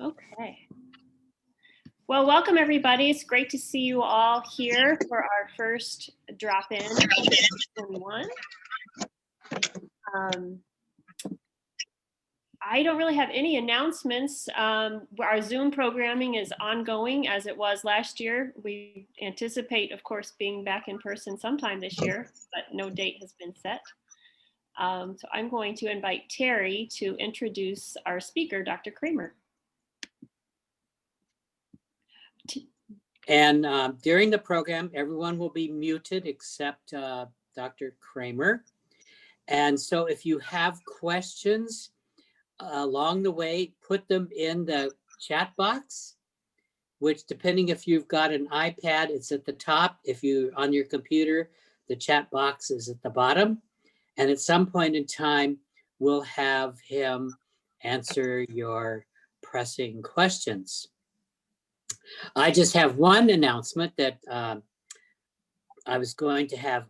Okay. Well, welcome everybody. It's great to see you all here for our first drop-in 21. I don't really have any announcements. Our Zoom programming is ongoing as it was last year. We anticipate, of course, being back in person sometime this year, but no date has been set. So I'm going to invite Terry to introduce our speaker, Dr. Kramer. And during the program, everyone will be muted except Dr. Kramer. And so if you have questions along the way, put them in the chat box, which depending if you've got an iPad, it's at the top. If you're on your computer, the chat box is at the bottom. And at some point in time, we'll have him answer your pressing questions. I just have one announcement that I was going to have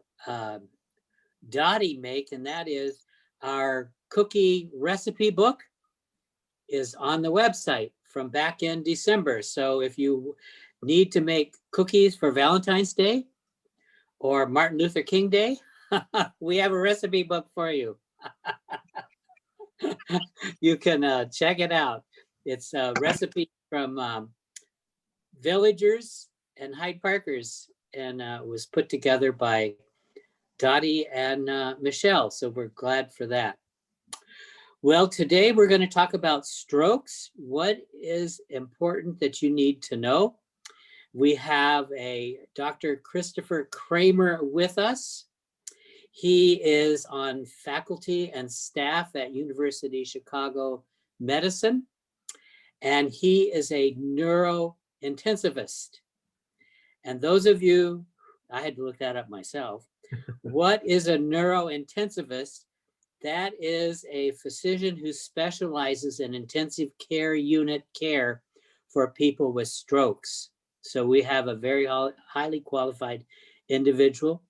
Dottie make, and that is our cookie recipe book is on the website from back in December. So if you need to make cookies for Valentine's Day or Martin Luther King Day, we have a recipe book for you. You can check it out. It's a recipe from villagers and Hyde Parkers, and was put together by Dottie and Michelle. So we're glad for that. Well, today we're going to talk about strokes. What is important that you need to know? We have a Dr. Christopher Kramer with us. He is on faculty and staff at University of Chicago Medicine, and he is a neurointensivist. And those of you, I had to look that up myself. What is a neurointensivist? That is a physician who specializes in intensive care unit care for people with strokes. So we have a very highly qualified individual.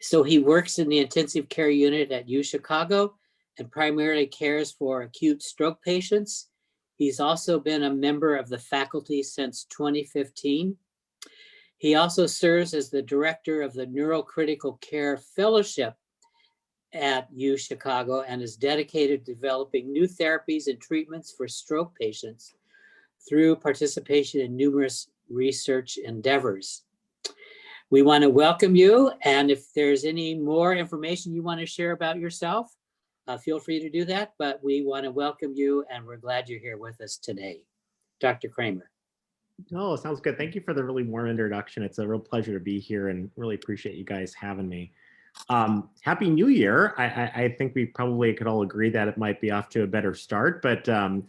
So he works in the intensive care unit at U Chicago and primarily cares for acute stroke patients. He's also been a member of the faculty since 2015. He also serves as the director of the Neurocritical Care Fellowship at U Chicago and is dedicated to developing new therapies and treatments for stroke patients through participation in numerous research endeavors. We want to welcome you, and if there's any more information you want to share about yourself, feel free to do that, but we want to welcome you and we're glad you're here with us today. Dr. Kramer. Oh, sounds good. Thank you for the really warm introduction. It's a real pleasure to be here and really appreciate you guys having me. Happy New Year. I think we probably could all agree that it might be off to a better start, but on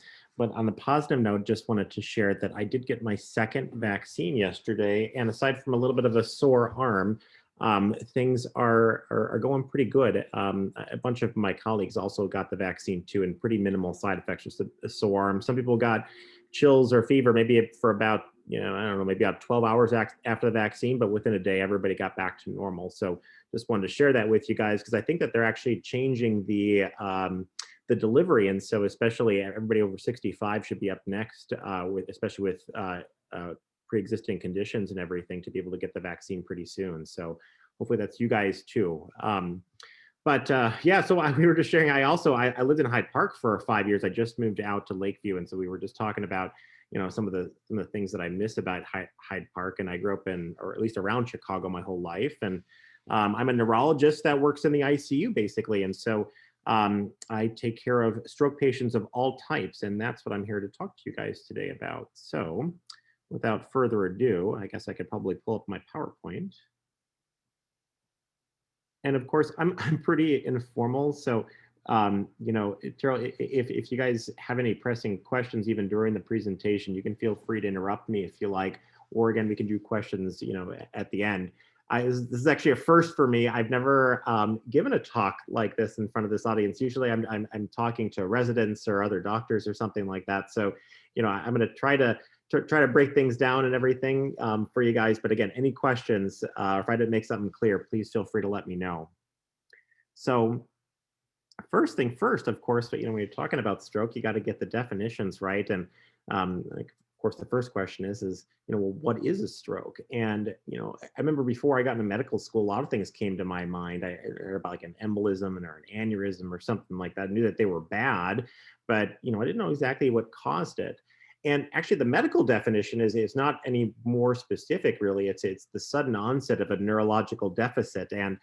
the positive note, just wanted to share that I did get my second vaccine yesterday, and aside from a little bit of a sore arm, things are going pretty good. A bunch of my colleagues also got the vaccine too, and pretty minimal side effects, just a sore arm. Some people got chills or fever, maybe for about, I don't know, maybe about 12 hours after the vaccine, but within a day, everybody got back to normal. So just wanted to share that with you guys, because I think that they're actually changing the delivery. And so especially everybody over 65 should be up next, especially with pre-existing conditions and everything, to be able to get the vaccine pretty soon. So hopefully that's you guys too. Yeah, so we were just sharing, I lived in Hyde Park for 5 years. I just moved out to Lakeview. And so we were just talking about, some of the things that I miss about Hyde Park. And I grew up in, or at least around Chicago my whole life. And I'm a neurologist that works in the ICU basically. And so I take care of stroke patients of all types. And that's what I'm here to talk to you guys today about. So without further ado, I guess I could probably pull up my PowerPoint. And of course, I'm pretty informal. So, if you guys have any pressing questions, even during the presentation, you can feel free to interrupt me if you like, or again, we can do questions, at the end. This is actually a first for me. I've never given a talk like this in front of this audience. Usually I'm talking to residents or other doctors or something like that. So, I'm going to try to break things down and everything for you guys. But again, any questions, if I didn't make something clear, please feel free to let me know. So First thing first, of course, but when you're talking about stroke, you got to get the definitions right. And like, of course, the first question is, well, what is a stroke? And, I remember before I got into medical school, a lot of things came to my mind. I heard about like an embolism or an aneurysm or something like that. I knew that they were bad, but, I didn't know exactly what caused it. And actually, the medical definition is not any more specific, really. It's the sudden onset of a neurological deficit, and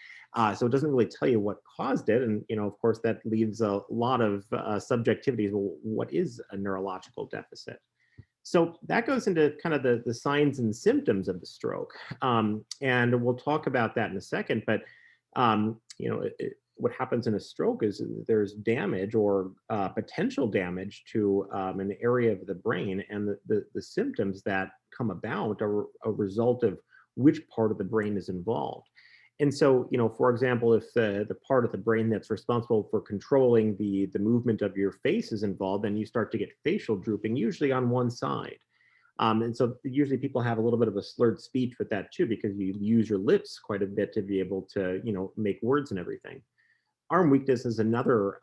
so it doesn't really tell you what caused it. And of course, that leaves a lot of subjectivities. Well, what is a neurological deficit? So that goes into kind of the signs and symptoms of the stroke, and we'll talk about that in a second. But what happens in a stroke is there's damage or potential damage to an area of the brain, and the symptoms that come about are a result of which part of the brain is involved. And so, for example, if the part of the brain that's responsible for controlling the movement of your face is involved, then you start to get facial drooping, usually on one side. And so usually people have a little bit of a slurred speech with that too, because you use your lips quite a bit to be able to, make words and everything. Arm weakness is another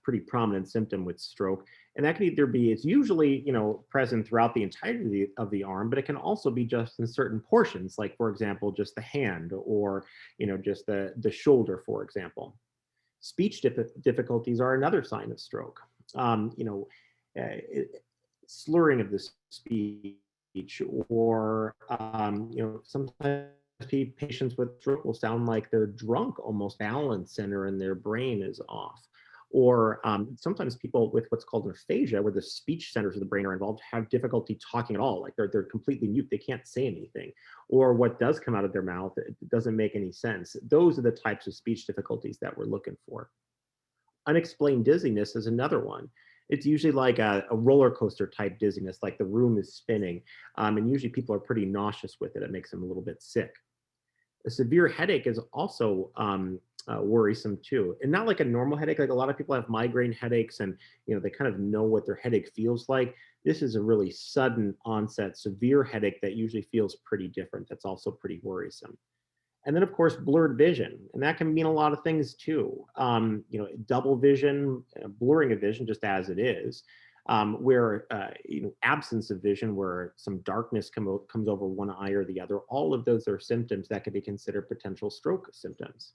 pretty prominent symptom with stroke, and that can either be, it's usually present throughout the entirety of the arm, but it can also be just in certain portions, like for example just the hand, or just the shoulder, for example. Speech difficulties are another sign of stroke. Slurring of the speech, or sometimes patients with stroke will sound like they're drunk, almost balance center in their brain is off. Or sometimes people with what's called aphasia, where the speech centers of the brain are involved, have difficulty talking at all. Like they're completely mute. They can't say anything. Or what does come out of their mouth, it doesn't make any sense. Those are the types of speech difficulties that we're looking for. Unexplained dizziness is another one. It's usually like a roller coaster type dizziness, like the room is spinning. And usually people are pretty nauseous with it. It makes them a little bit sick. A severe headache is also worrisome too, and not like a normal headache. Like a lot of people have migraine headaches, and they kind of know what their headache feels like. This is a really sudden onset severe headache that usually feels pretty different. That's also pretty worrisome. And then of course blurred vision, and that can mean a lot of things too. Double vision, blurring of vision just as it is. Where absence of vision, where some darkness comes over one eye or the other. All of those are symptoms that could be considered potential stroke symptoms.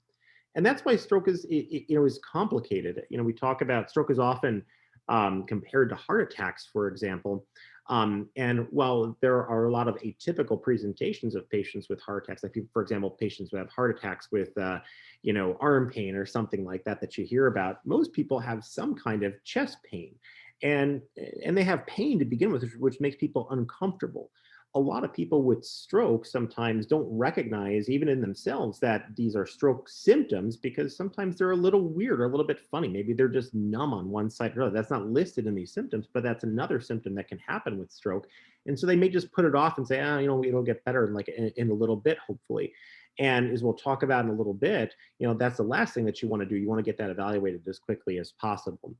And that's why stroke is complicated. We talk about stroke is often compared to heart attacks, for example. And while there are a lot of atypical presentations of patients with heart attacks, like for example, patients who have heart attacks with, arm pain or something like that you hear about, most people have some kind of chest pain. And they have pain to begin with, which makes people uncomfortable. A lot of people with stroke sometimes don't recognize, even in themselves, that these are stroke symptoms, because sometimes they're a little weird or a little bit funny. Maybe they're just numb on one side or the other. That's not listed in these symptoms, but that's another symptom that can happen with stroke. And so they may just put it off and say, it'll get better in a little bit, hopefully. And as we'll talk about in a little bit, that's the last thing that you want to do. You want to get that evaluated as quickly as possible.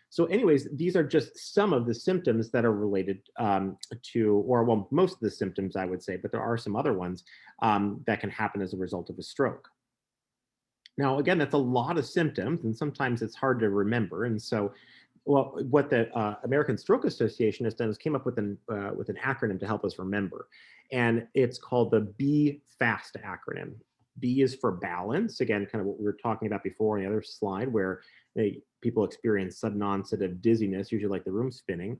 So anyways, these are just some of the symptoms that are related most of the symptoms, I would say, but there are some other ones that can happen as a result of a stroke. Now, again, that's a lot of symptoms, and sometimes it's hard to remember. And so what the American Stroke Association has done is came up with an acronym to help us remember. And it's called the B-FAST acronym. B is for balance, again, kind of what we were talking about before on the other slide, where people experience sudden onset of dizziness, usually like the room spinning.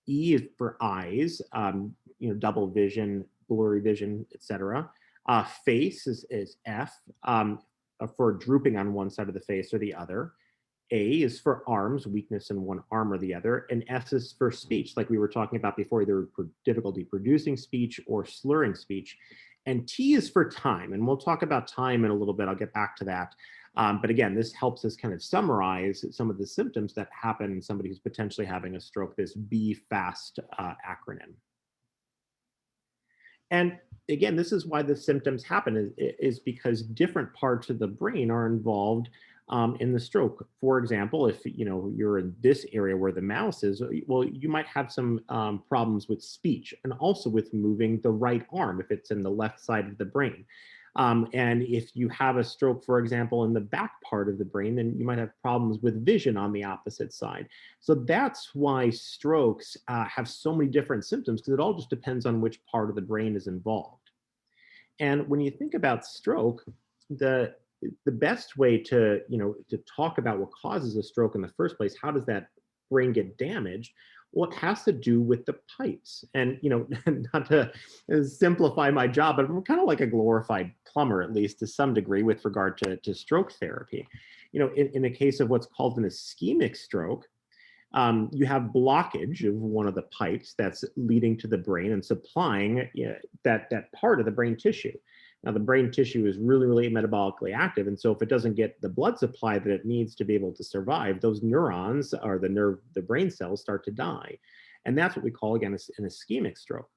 E is for eyes, double vision, blurry vision, etc. Face is F, for drooping on one side of the face or the other. A is for arms, weakness in one arm or the other, and S is for speech, like we were talking about before, either difficulty producing speech or slurring speech. And T is for time, and we'll talk about time in a little bit. I'll get back to that. But again, this helps us kind of summarize some of the symptoms that happen in somebody who's potentially having a stroke, this B-FAST acronym. And again, this is why the symptoms happen, is because different parts of the brain are involved in the stroke. For example, if you're in this area where the mouse is, well, you might have some problems with speech and also with moving the right arm if it's in the left side of the brain. And if you have a stroke, for example, in the back part of the brain, then you might have problems with vision on the opposite side. So that's why strokes have so many different symptoms, because it all just depends on which part of the brain is involved. And when you think about stroke, the best way to to talk about what causes a stroke in the first place, how does that brain get damaged? Well, it has to do with the pipes. And not to simplify my job, but I'm kind of like a glorified plumber, at least to some degree, with regard to stroke therapy. In the case of what's called an ischemic stroke, you have blockage of one of the pipes that's leading to the brain and supplying that part of the brain tissue. Now, the brain tissue is really, really metabolically active. And so if it doesn't get the blood supply that it needs to be able to survive, those neurons or the brain cells start to die. And that's what we call, again, an ischemic stroke.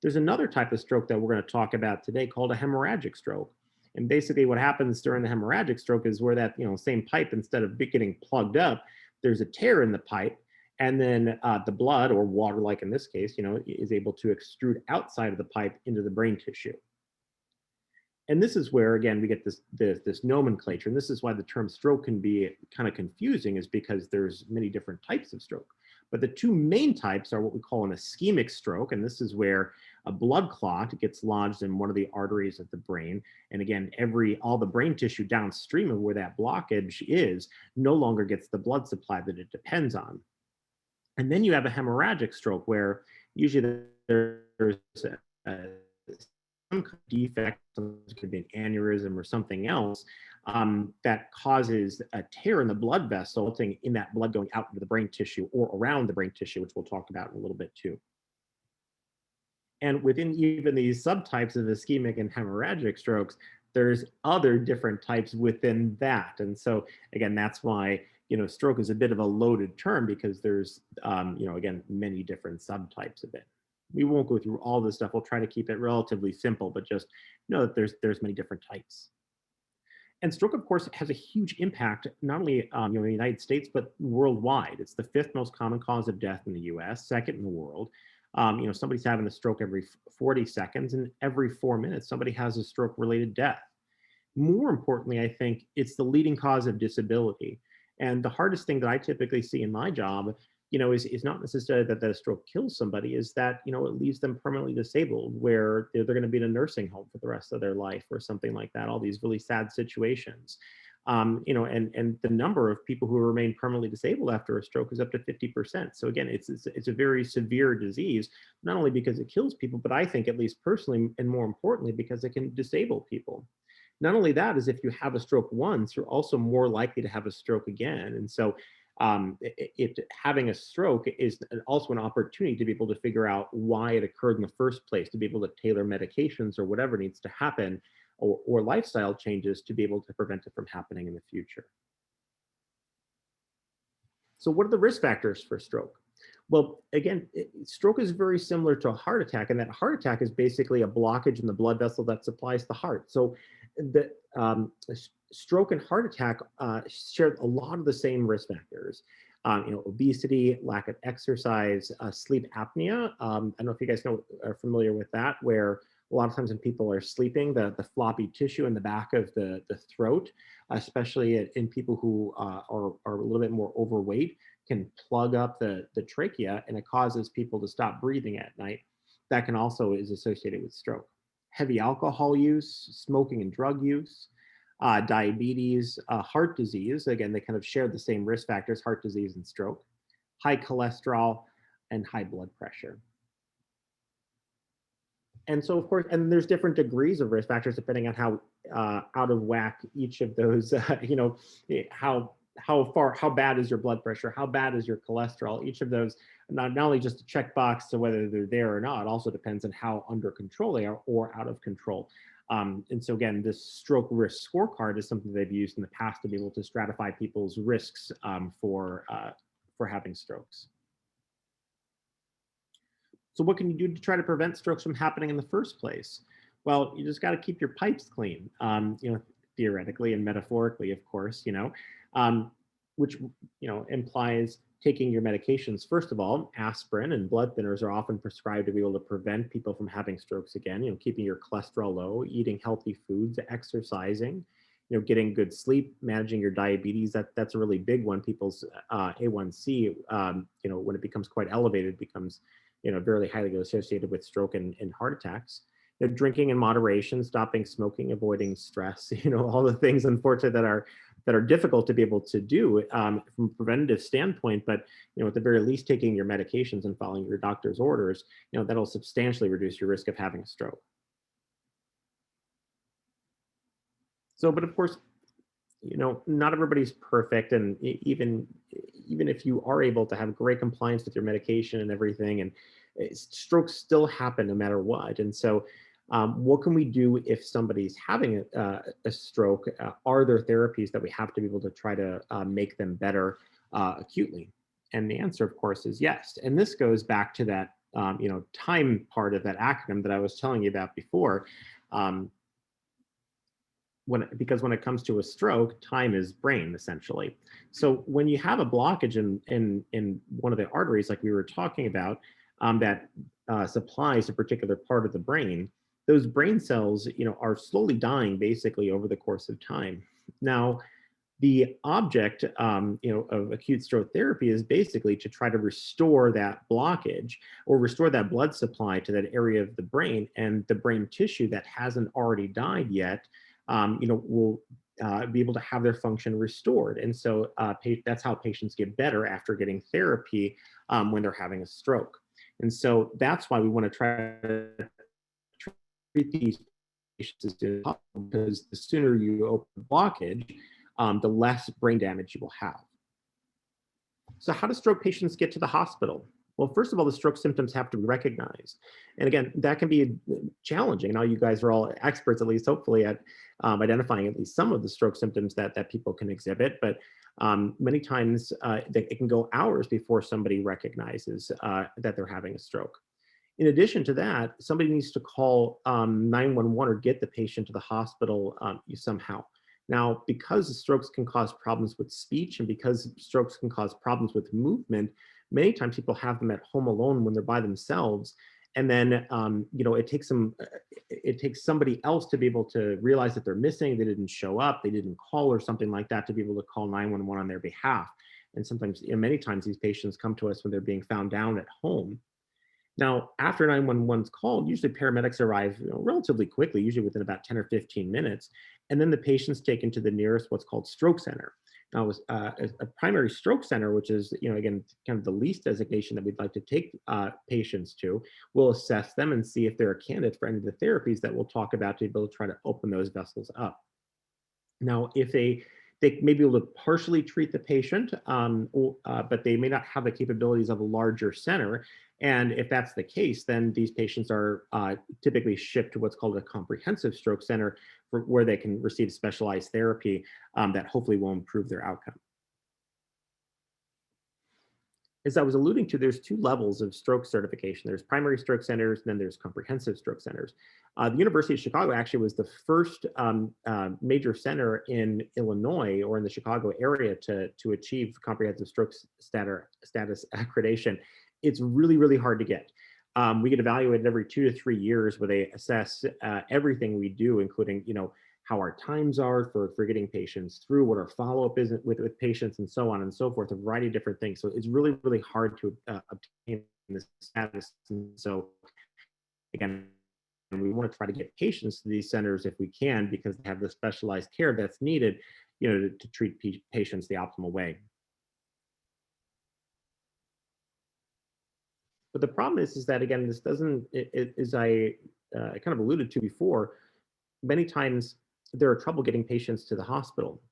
There's another type of stroke that we're going to talk about today called a hemorrhagic stroke. And basically what happens during the hemorrhagic stroke is where that same pipe, instead of getting plugged up, there's a tear in the pipe, and then the blood, or water like in this case, is able to extrude outside of the pipe into the brain tissue. And this is where, again, we get this nomenclature. And this is why the term stroke can be kind of confusing, is because there's many different types of stroke. But the two main types are what we call an ischemic stroke. And this is where a blood clot gets lodged in one of the arteries of the brain. And again, all the brain tissue downstream of where that blockage is no longer gets the blood supply that it depends on. And then you have a hemorrhagic stroke, where usually there's some defect, it could be an aneurysm or something else, that causes a tear in the blood vessel, resulting in that blood going out into the brain tissue or around the brain tissue, which we'll talk about in a little bit too. And within even these subtypes of ischemic and hemorrhagic strokes, there's other different types within that. And so again, that's why stroke is a bit of a loaded term, because there's again, many different subtypes of it. We won't go through all this stuff. We'll try to keep it relatively simple, but just know that there's many different types. And stroke, of course, has a huge impact, not only in the United States, but worldwide. It's the 5th most common cause of death in the US, 2nd in the world. Somebody's having a stroke every 40 seconds, and every 4 minutes, somebody has a stroke-related death. More importantly, I think it's the leading cause of disability. And the hardest thing that I typically see in my job is not necessarily that a stroke kills somebody, is that, it leaves them permanently disabled, where they're going to be in a nursing home for the rest of their life or something like that, all these really sad situations. And the number of people who remain permanently disabled after a stroke is up to 50%. So again, it's a very severe disease, not only because it kills people, but I think, at least personally, and more importantly, because it can disable people. Not only that, is if you have a stroke once, you're also more likely to have a stroke again. And so having a stroke is also an opportunity to be able to figure out why it occurred in the first place, to be able to tailor medications or whatever needs to happen, or lifestyle changes to be able to prevent it from happening in the future. So what are the risk factors for stroke? Well, again, stroke is very similar to a heart attack, and that heart attack is basically a blockage in the blood vessel that supplies the heart. So the stroke and heart attack share a lot of the same risk factors. Obesity, lack of exercise, sleep apnea. I don't know if you guys are familiar with that, where a lot of times when people are sleeping, the floppy tissue in the back of the throat, especially in people who are a little bit more overweight, can plug up the trachea, and it causes people to stop breathing at night. That can also is associated with stroke. Heavy alcohol use, smoking and drug use, diabetes, heart disease. Again, they kind of share the same risk factors, heart disease and stroke, high cholesterol, and high blood pressure. And so, of course, and there's different degrees of risk factors depending on how out of whack each of those, how bad is your blood pressure, how bad is your cholesterol. Each of those, not only just a checkbox to whether they're there or not, also depends on how under control they are or out of control. And so again, this stroke risk scorecard is something they've used in the past to be able to stratify people's risks for having strokes. So what can you do to try to prevent strokes from happening in the first place? Well, you just got to keep your pipes clean, theoretically and metaphorically, of course, which, implies taking your medications, first of all, aspirin and blood thinners are often prescribed to be able to prevent people from having strokes again, keeping your cholesterol low, eating healthy foods, exercising, getting good sleep, managing your diabetes. That's a really big one. People's A1C, when it becomes quite elevated, becomes, very highly associated with stroke and heart attacks. Drinking in moderation, stopping smoking, avoiding stress, all the things, unfortunately, that are difficult to be able to do from a preventative standpoint, but at the very least, taking your medications and following your doctor's orders, that'll substantially reduce your risk of having a stroke. So, but of course, not everybody's perfect, and even if you are able to have great compliance with your medication and everything, and strokes still happen no matter what. And so, what can we do if somebody's having a stroke? Are there therapies that we have to be able to try to make them better acutely? And the answer, of course, is yes. And this goes back to that time part of that acronym that I was telling you about before. Because when it comes to a stroke, time is brain, essentially. So when you have a blockage in one of the arteries, like we were talking about, that supplies a particular part of the brain, those brain cells, are slowly dying basically over the course of time. Now, the object, of acute stroke therapy is basically to try to restore that blockage or restore that blood supply to that area of the brain, and the brain tissue that hasn't already died yet, will be able to have their function restored. And so that's how patients get better after getting therapy when they're having a stroke. And so that's why we want to try to treat these patients as soon as possible, because the sooner you open the blockage, the less brain damage you will have. So how do stroke patients get to the hospital? Well, first of all, the stroke symptoms have to be recognized. And again, that can be challenging. Now you guys are all experts, at least hopefully, at identifying at least some of the stroke symptoms that people can exhibit. But many times it can go hours before somebody recognizes that they're having a stroke. In addition to that, somebody needs to call 911 or get the patient to the hospital somehow. Now, because strokes can cause problems with speech, and because strokes can cause problems with movement, many times people have them at home alone when they're by themselves. And then, it takes somebody else to be able to realize that they're missing, they didn't show up, they didn't call or something like that, to be able to call 911 on their behalf. And sometimes, many times these patients come to us when they're being found down at home. Now, after 911 is called, usually paramedics arrive relatively quickly, usually within about 10 or 15 minutes. And then the patient's taken to the nearest what's called stroke center. Now, a primary stroke center, which is, again, kind of the least designation that we'd like to take patients to, will assess them and see if they're a candidate for any of the therapies that we'll talk about to be able to try to open those vessels up. Now, if they may be able to partially treat the patient, but they may not have the capabilities of a larger center. And if that's the case, then these patients are typically shipped to what's called a comprehensive stroke center, where they can receive specialized therapy that hopefully will improve their outcome. As I was alluding to, there's two levels of stroke certification. There's primary stroke centers, and then there's comprehensive stroke centers. The University of Chicago actually was the first major center in Illinois or in the Chicago area to achieve comprehensive stroke status accreditation. It's really, really hard to get. We get evaluated every 2 to 3 years, where they assess everything we do, including, how our times are for getting patients through, what our follow-up is with patients, and so on and so forth, a variety of different things. So it's really, really hard to obtain this status. And so again, we want to try to get patients to these centers if we can, because they have the specialized care that's needed, to treat patients the optimal way. But the problem is that, again, this doesn't, as I kind of alluded to before, many times there are trouble getting patients to the hospital.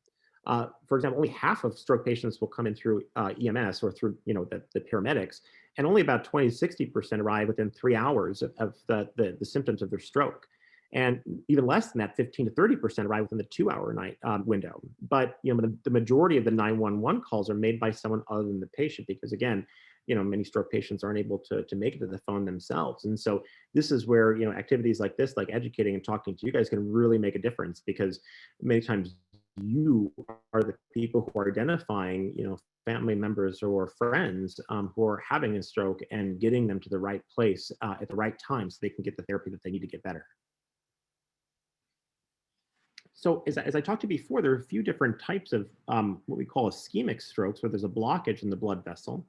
For example, only half of stroke patients will come in through EMS or through, the paramedics, and only about 20 to 60% arrive within 3 hours of the symptoms of their stroke. And even less than that, 15 to 30% arrive within the 2-hour window. But the majority of the 911 calls are made by someone other than the patient, because again, many stroke patients aren't able to make it to the phone themselves. And so this is where, activities like this, like educating and talking to you guys, can really make a difference, because many times you are the people who are identifying, family members or friends who are having a stroke and getting them to the right place at the right time so they can get the therapy that they need to get better. So as I talked to you before, there are a few different types of what we call ischemic strokes, where there's a blockage in the blood vessel.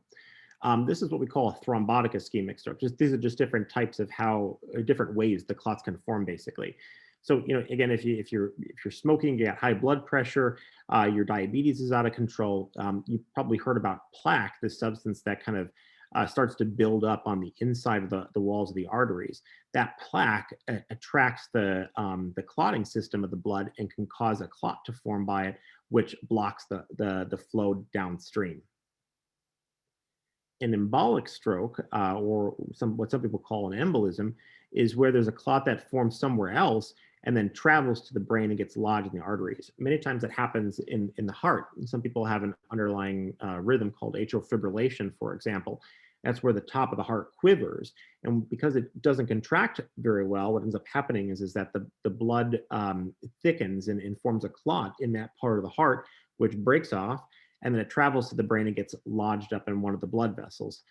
This is what we call a thrombotic ischemic stroke. These are just different types of different ways the clots can form, basically. So, again, if you're smoking, you got high blood pressure, your diabetes is out of control. You've probably heard about plaque, this substance that kind of starts to build up on the inside of the walls of the arteries. That plaque attracts the clotting system of the blood and can cause a clot to form by it, which blocks the flow downstream. An embolic stroke, or what some people call an embolism, is where there's a clot that forms somewhere else and then travels to the brain and gets lodged in the arteries. Many times it happens in the heart. Some people have an underlying rhythm called atrial fibrillation, for example. That's where the top of the heart quivers. And because it doesn't contract very well, what ends up happening is that the blood thickens and forms a clot in that part of the heart, which breaks off, and then it travels to the brain and gets lodged up in one of the blood vessels.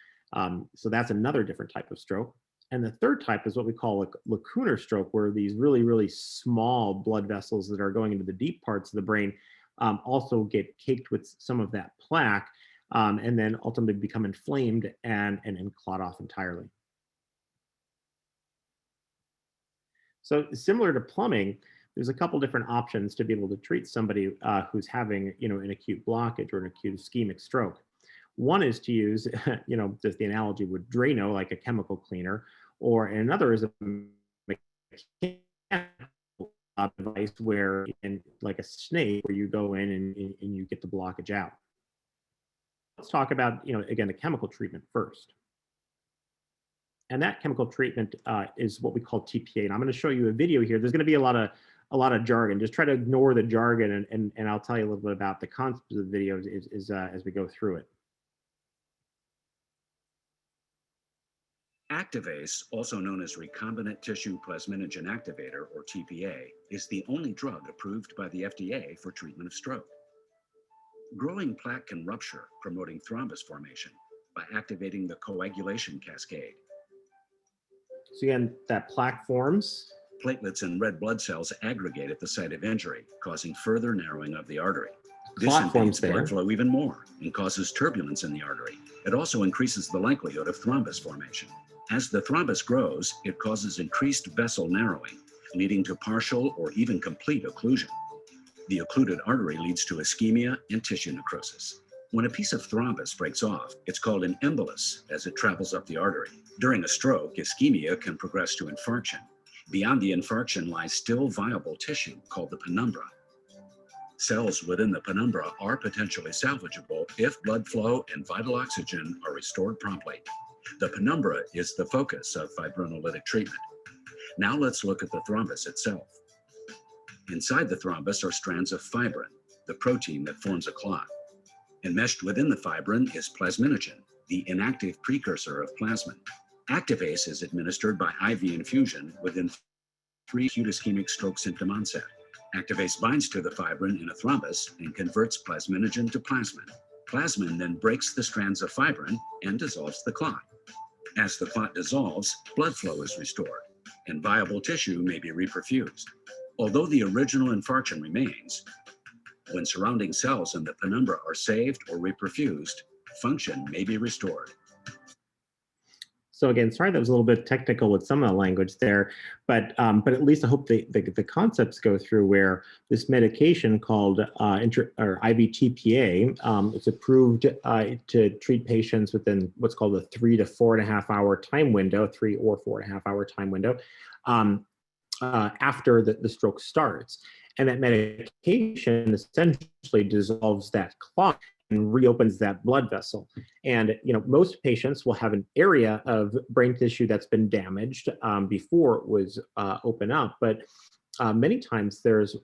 So that's another different type of stroke. And the third type is what we call a lacunar stroke, where these really, really small blood vessels that are going into the deep parts of the brain also get caked with some of that plaque, and then ultimately become inflamed and clot off entirely. So similar to plumbing, there's a couple different options to be able to treat somebody who's having, an acute blockage or an acute ischemic stroke. One is to use, just the analogy with Drano, like a chemical cleaner, or another is a mechanical device where, like a snake, where you go in and you get the blockage out. Let's talk about, again, the chemical treatment first. And that chemical treatment is what we call TPA. And I'm going to show you a video here. There's going to be a lot of jargon. Just try to ignore the jargon, and I'll tell you a little bit about the concept of the video as we go through it. Activase, also known as recombinant tissue plasminogen activator, or TPA, is the only drug approved by the FDA for treatment of stroke. Growing plaque can rupture, promoting thrombus formation by activating the coagulation cascade. So again, that plaque forms. Platelets and red blood cells aggregate at the site of injury, causing further narrowing of the artery. This Clot forms impedes there. blood flow even more and causes turbulence in the artery. It also increases the likelihood of thrombus formation. As the thrombus grows, it causes increased vessel narrowing, leading to partial or even complete occlusion. The occluded artery leads to ischemia and tissue necrosis. When a piece of thrombus breaks off, it's called an embolus as it travels up the artery. During a stroke, ischemia can progress to infarction. Beyond the infarction lies still viable tissue called the penumbra. Cells within the penumbra are potentially salvageable if blood flow and vital oxygen are restored promptly. The penumbra is the focus of fibrinolytic treatment. Now let's look at the thrombus itself. Inside the thrombus are strands of fibrin, the protein that forms a clot. Enmeshed within the fibrin is plasminogen, the inactive precursor of plasmin. Activase is administered by IV infusion within 3 acute ischemic stroke symptom onset. Activase binds to the fibrin in a thrombus and converts plasminogen to plasmin. Plasmin then breaks the strands of fibrin and dissolves the clot. As the clot dissolves, blood flow is restored, and viable tissue may be reperfused. Although the original infarction remains, when surrounding cells in the penumbra are saved or reperfused, function may be restored. So again, sorry that was a little bit technical with some of the language there, but at least I hope the concepts go through, where this medication called IV TPA is approved to treat patients within what's called a 3 to 4.5 hour time window, 3 or 4.5 hour time window, after the stroke starts. And that medication essentially dissolves that clot and reopens that blood vessel. And most patients will have an area of brain tissue that's been damaged before it was open up, but many times there's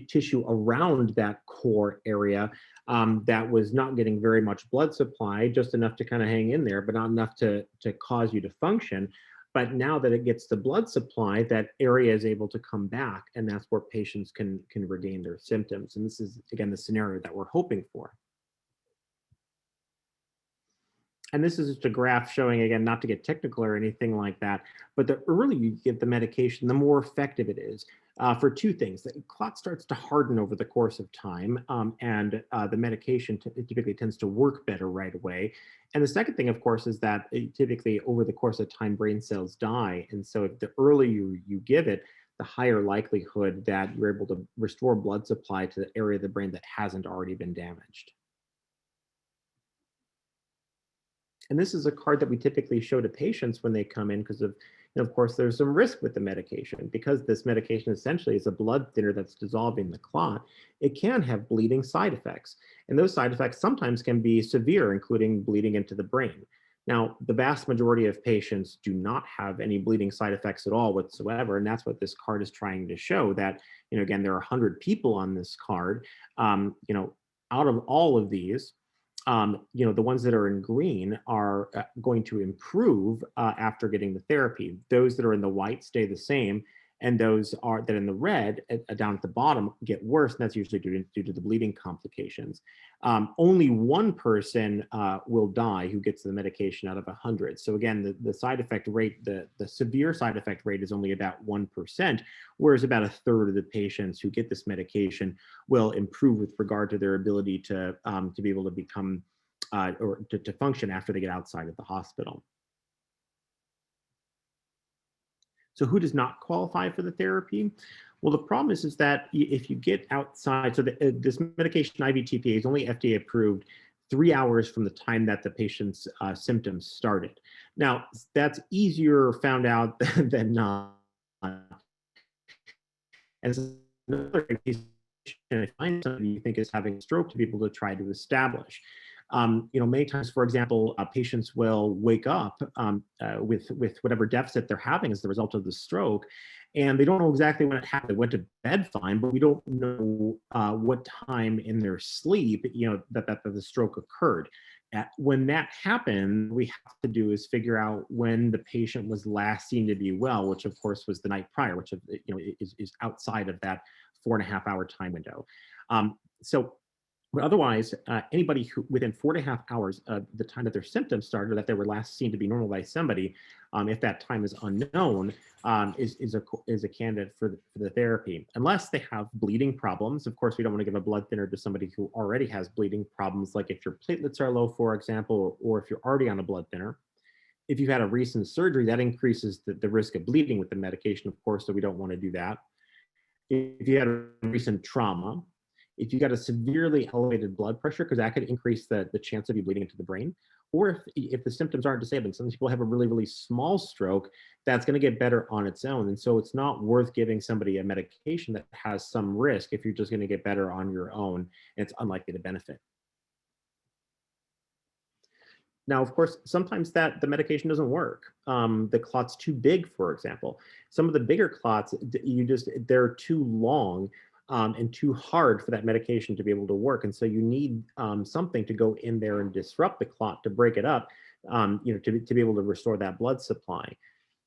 tissue around that core area that was not getting very much blood supply, just enough to kind of hang in there, but not enough to cause you to function. But now that it gets the blood supply, that area is able to come back, and that's where patients can regain their symptoms. And this is, again, the scenario that we're hoping for. And this is just a graph showing, again, not to get technical or anything like that, but the earlier you get the medication, the more effective it is for two things. The clot starts to harden over the course of time, and the medication typically tends to work better right away. And the second thing, of course, is that typically over the course of time, brain cells die. And so if the earlier you give it, the higher likelihood that you're able to restore blood supply to the area of the brain that hasn't already been damaged. And this is a card that we typically show to patients when they come in because of course, there's some risk with the medication. Because this medication essentially is a blood thinner that's dissolving the clot, it can have bleeding side effects. And those side effects sometimes can be severe, including bleeding into the brain. Now, the vast majority of patients do not have any bleeding side effects at all whatsoever. And that's what this card is trying to show, that, again, there are 100 people on this card. Out of all of these, the ones that are in green are going to improve after getting the therapy. Those that are in the white stay the same, and those that in the red down at the bottom get worse, and that's usually due to the bleeding complications. Only one person will die who gets the medication out of 100. So again, the side effect rate, the severe side effect rate is only about 1%, whereas about a third of the patients who get this medication will improve with regard to their ability to be able to become or to function after they get outside of the hospital. So who does not qualify for the therapy? Well, the problem is that if you get outside, so this medication IVTPA is only FDA approved 3 hours from the time that the patient's symptoms started. Now, that's easier found out than not. As another case, I find somebody you think is having a stroke to be able to try to establish. Many times, for example, patients will wake up with whatever deficit they're having as the result of the stroke, and they don't know exactly when it happened. They went to bed fine, but we don't know what time in their sleep, that the stroke occurred. When that happened, we have to do is figure out when the patient was last seen to be well, which of course was the night prior, which is outside of that 4.5 hour time window. But otherwise, anybody who within 4.5 hours of the time that their symptoms started, or that they were last seen to be normal by somebody, if that time is unknown, is a candidate for the therapy, unless they have bleeding problems. Of course, we don't want to give a blood thinner to somebody who already has bleeding problems, like if your platelets are low, for example, or if you're already on a blood thinner. If you've had a recent surgery, that increases the risk of bleeding with the medication, of course, so we don't want to do that. If you had a recent trauma, if you got a severely elevated blood pressure, because that could increase the chance of you bleeding into the brain, or if the symptoms aren't disabling. Some people have a really, really small stroke that's going to get better on its own. And so it's not worth giving somebody a medication that has some risk if you're just going to get better on your own, and it's unlikely to benefit. Now, of course, sometimes the medication doesn't work. The clot's too big, for example. Some of the bigger clots, they're too long and too hard for that medication to be able to work. And so you need something to go in there and disrupt the clot to break it up, to be able to restore that blood supply.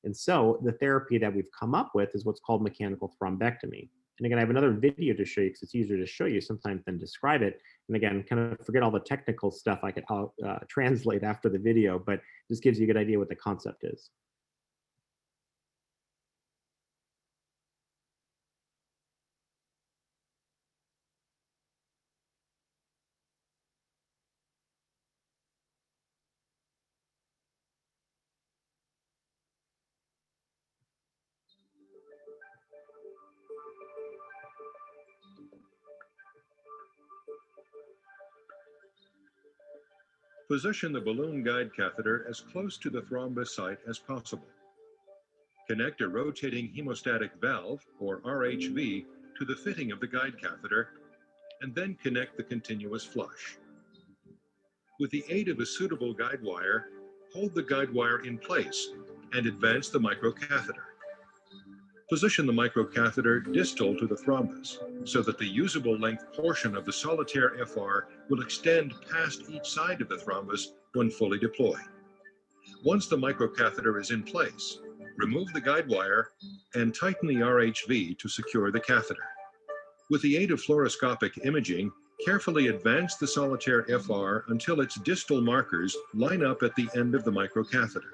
And so the therapy that we've come up with is what's called mechanical thrombectomy. And again, I have another video to show you because it's easier to show you sometimes than describe it. And again, kind of forget all the technical stuff I'll translate after the video, but this gives you a good idea what the concept is. Position the balloon guide catheter as close to the thrombus site as possible. Connect a rotating hemostatic valve, or RHV, to the fitting of the guide catheter, and then connect the continuous flush. With the aid of a suitable guide wire, hold the guide wire in place and advance the microcatheter. Position the microcatheter distal to the thrombus so that the usable length portion of the solitaire FR will extend past each side of the thrombus when fully deployed. Once the microcatheter is in place, Remove the guide wire and tighten the RHV to secure the catheter. With the aid of fluoroscopic imaging, carefully advance the solitaire FR until its distal markers line up at the end of the microcatheter.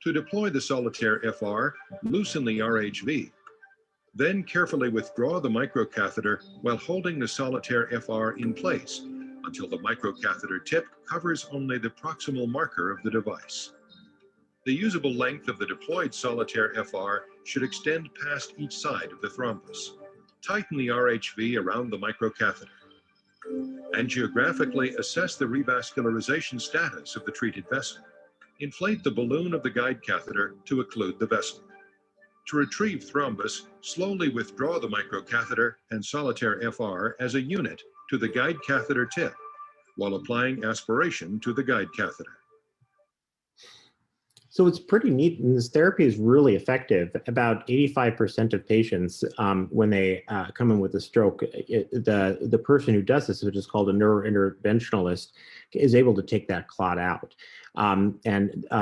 To deploy the solitaire FR, loosen the RHV. Then carefully withdraw the microcatheter while holding the solitaire FR in place until the microcatheter tip covers only the proximal marker of the device. The usable length of the deployed solitaire FR should extend past each side of the thrombus. Tighten the RHV around the microcatheter. Angiographically assess the revascularization status of the treated vessel. Inflate the balloon of the guide catheter to occlude the vessel. To retrieve thrombus, slowly withdraw the microcatheter and solitaire FR as a unit to the guide catheter tip while applying aspiration to the guide catheter. So it's pretty neat, and this therapy is really effective. About 85% of patients, when they come in with a stroke, the person who does this, which is called a neurointerventionalist, is able to take that clot out.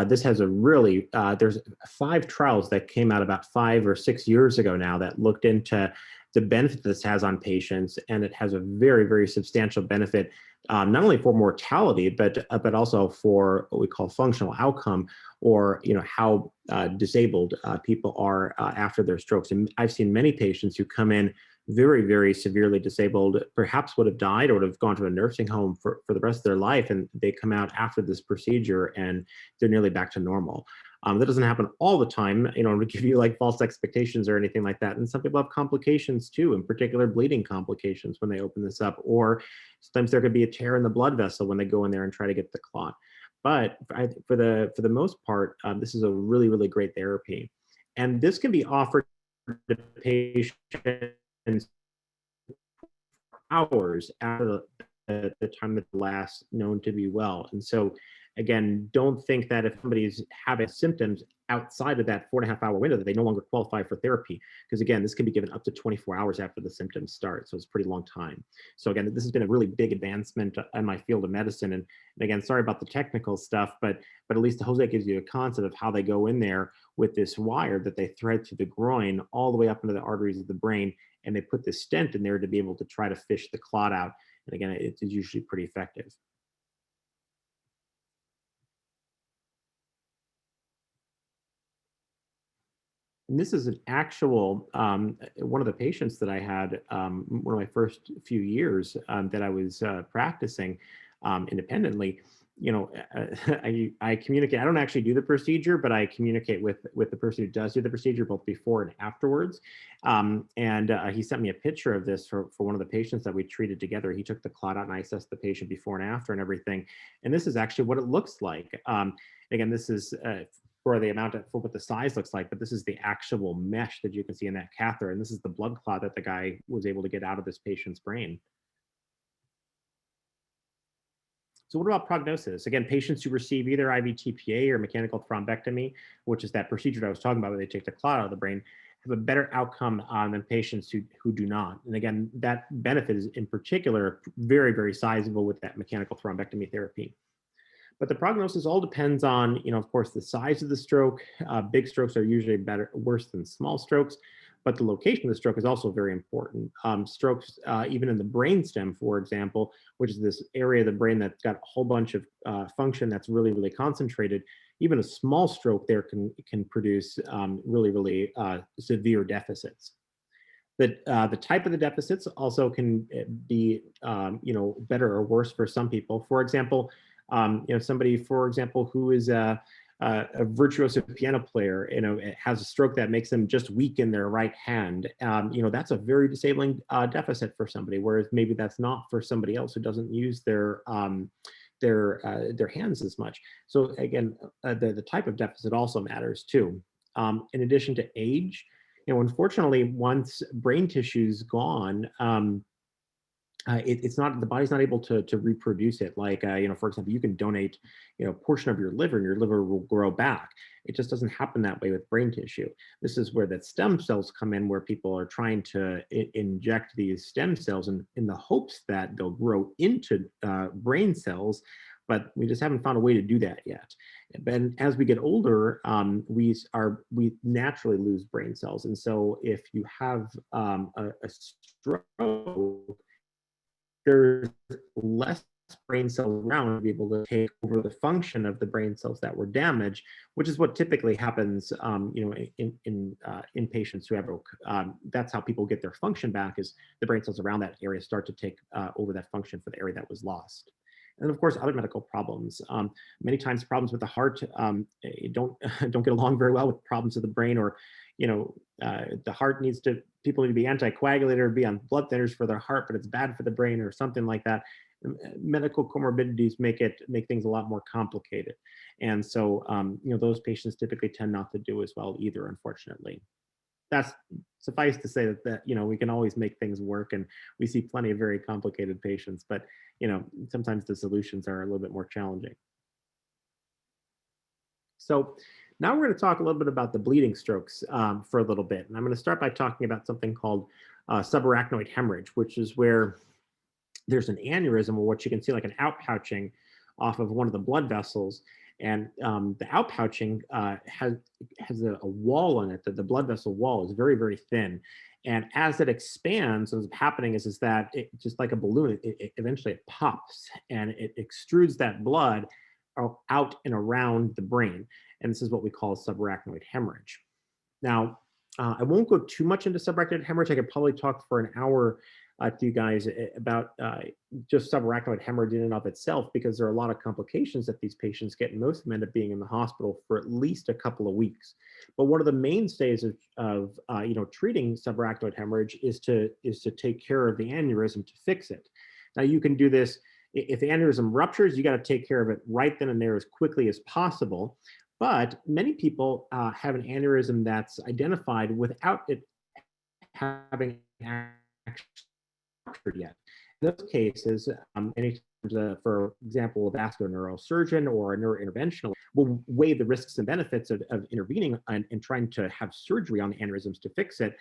This has a really, there's 5 trials that came out about 5 or 6 years ago now that looked into the benefit this has on patients, and it has a very, very substantial benefit, not only for mortality, but also for what we call functional outcome, or how disabled people are after their strokes. And I've seen many patients who come in very, very severely disabled, perhaps would have died or would have gone to a nursing home for the rest of their life, and they come out after this procedure and they're nearly back to normal. That doesn't happen all the time, to give you like false expectations or anything like that. And some people have complications too, in particular bleeding complications when they open this up, or sometimes there could be a tear in the blood vessel when they go in there and try to get the clot. But for the most part, this is a really, really great therapy. And this can be offered to patients hours after the time that last known to be well. And so, again, don't think that if somebody's having symptoms outside of that 4.5 hour window that they no longer qualify for therapy. Because again, this can be given up to 24 hours after the symptoms start. So it's a pretty long time. So again, this has been a really big advancement in my field of medicine. And again, sorry about the technical stuff, but at least Jose gives you a concept of how they go in there with this wire that they thread through the groin all the way up into the arteries of the brain. And they put this stent in there to be able to try to fish the clot out. And again, it's usually pretty effective. And this is an actual, one of the patients that I had, one of my first few years that I was practicing independently. I communicate, I don't actually do the procedure, but I communicate with the person who does do the procedure both before and afterwards. He sent me a picture of this for one of the patients that we treated together. He took the clot out and I assessed the patient before and after and everything. And this is actually what it looks like. Again, this is for what the size looks like, but this is the actual mesh that you can see in that catheter. And this is the blood clot that the guy was able to get out of this patient's brain. So what about prognosis? Again, patients who receive either IVTPA or mechanical thrombectomy, which is that procedure that I was talking about where they take the clot out of the brain, have a better outcome than patients who do not. And again, that benefit is in particular very, very sizable with that mechanical thrombectomy therapy. But the prognosis all depends on, of course, the size of the stroke. Big strokes are usually worse than small strokes, but the location of the stroke is also very important. Strokes, even in the brainstem, for example, which is this area of the brain that's got a whole bunch of function that's really, really concentrated, even a small stroke there can produce really, really severe deficits. The type of the deficits also can be, better or worse for some people. For example, somebody, for example, who is a virtuoso piano player, has a stroke that makes them just weak in their right hand. That's a very disabling deficit for somebody, whereas maybe that's not for somebody else who doesn't use their hands as much. So again, the type of deficit also matters too. In addition to age, unfortunately, once brain tissue's gone, it's not, the body's not able to reproduce it. Like, for example, you can donate, a portion of your liver and your liver will grow back. It just doesn't happen that way with brain tissue. This is where the stem cells come in, where people are trying to inject these stem cells in the hopes that they'll grow into brain cells. but we just haven't found a way to do that yet. And as we get older, we naturally lose brain cells. And so if you have a stroke, there's less brain cells around to be able to take over the function of the brain cells that were damaged, which is what typically happens, in patients who have stroke. That's how people get their function back, is the brain cells around that area start to take over that function for the area that was lost. And of course, other medical problems. Many times, problems with the heart don't get along very well with problems of the brain, or the heart people need to be anticoagulated or be on blood thinners for their heart, but it's bad for the brain or something like that. Medical comorbidities make things a lot more complicated. And so, those patients typically tend not to do as well either, unfortunately. That's suffice to say that we can always make things work, and we see plenty of very complicated patients, but sometimes the solutions are a little bit more challenging. So now we're going to talk a little bit about the bleeding strokes for a little bit. And I'm going to start by talking about something called subarachnoid hemorrhage, which is where there's an aneurysm, or what you can see like an outpouching off of one of the blood vessels. And the outpouching has a wall on it, that the blood vessel wall is very, very thin. And as it expands, what's happening is that it, just like a balloon, eventually it pops and it extrudes that blood out and around the brain. And this is what we call subarachnoid hemorrhage. Now, I won't go too much into subarachnoid hemorrhage. I could probably talk for an hour to you guys about just subarachnoid hemorrhage in and of itself, because there are a lot of complications that these patients get, and most of them end up being in the hospital for at least a couple of weeks. But one of the mainstays of treating subarachnoid hemorrhage is to take care of the aneurysm to fix it. Now, you can do this if the aneurysm ruptures. You got to take care of it right then and there as quickly as possible. But many people have an aneurysm that's identified without it having actually ruptured yet. In those cases, anytime, for example, a vascular neurosurgeon or a neurointerventionalist will weigh the risks and benefits of intervening and trying to have surgery on the aneurysms to fix it,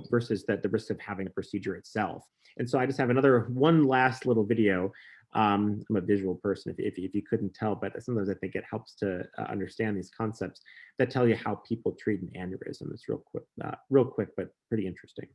versus the risk of having a procedure itself. And so I just have one last little video. I'm a visual person, if you couldn't tell, but sometimes I think it helps to understand these concepts that tell you how people treat an aneurysm. It's real quick, but pretty interesting.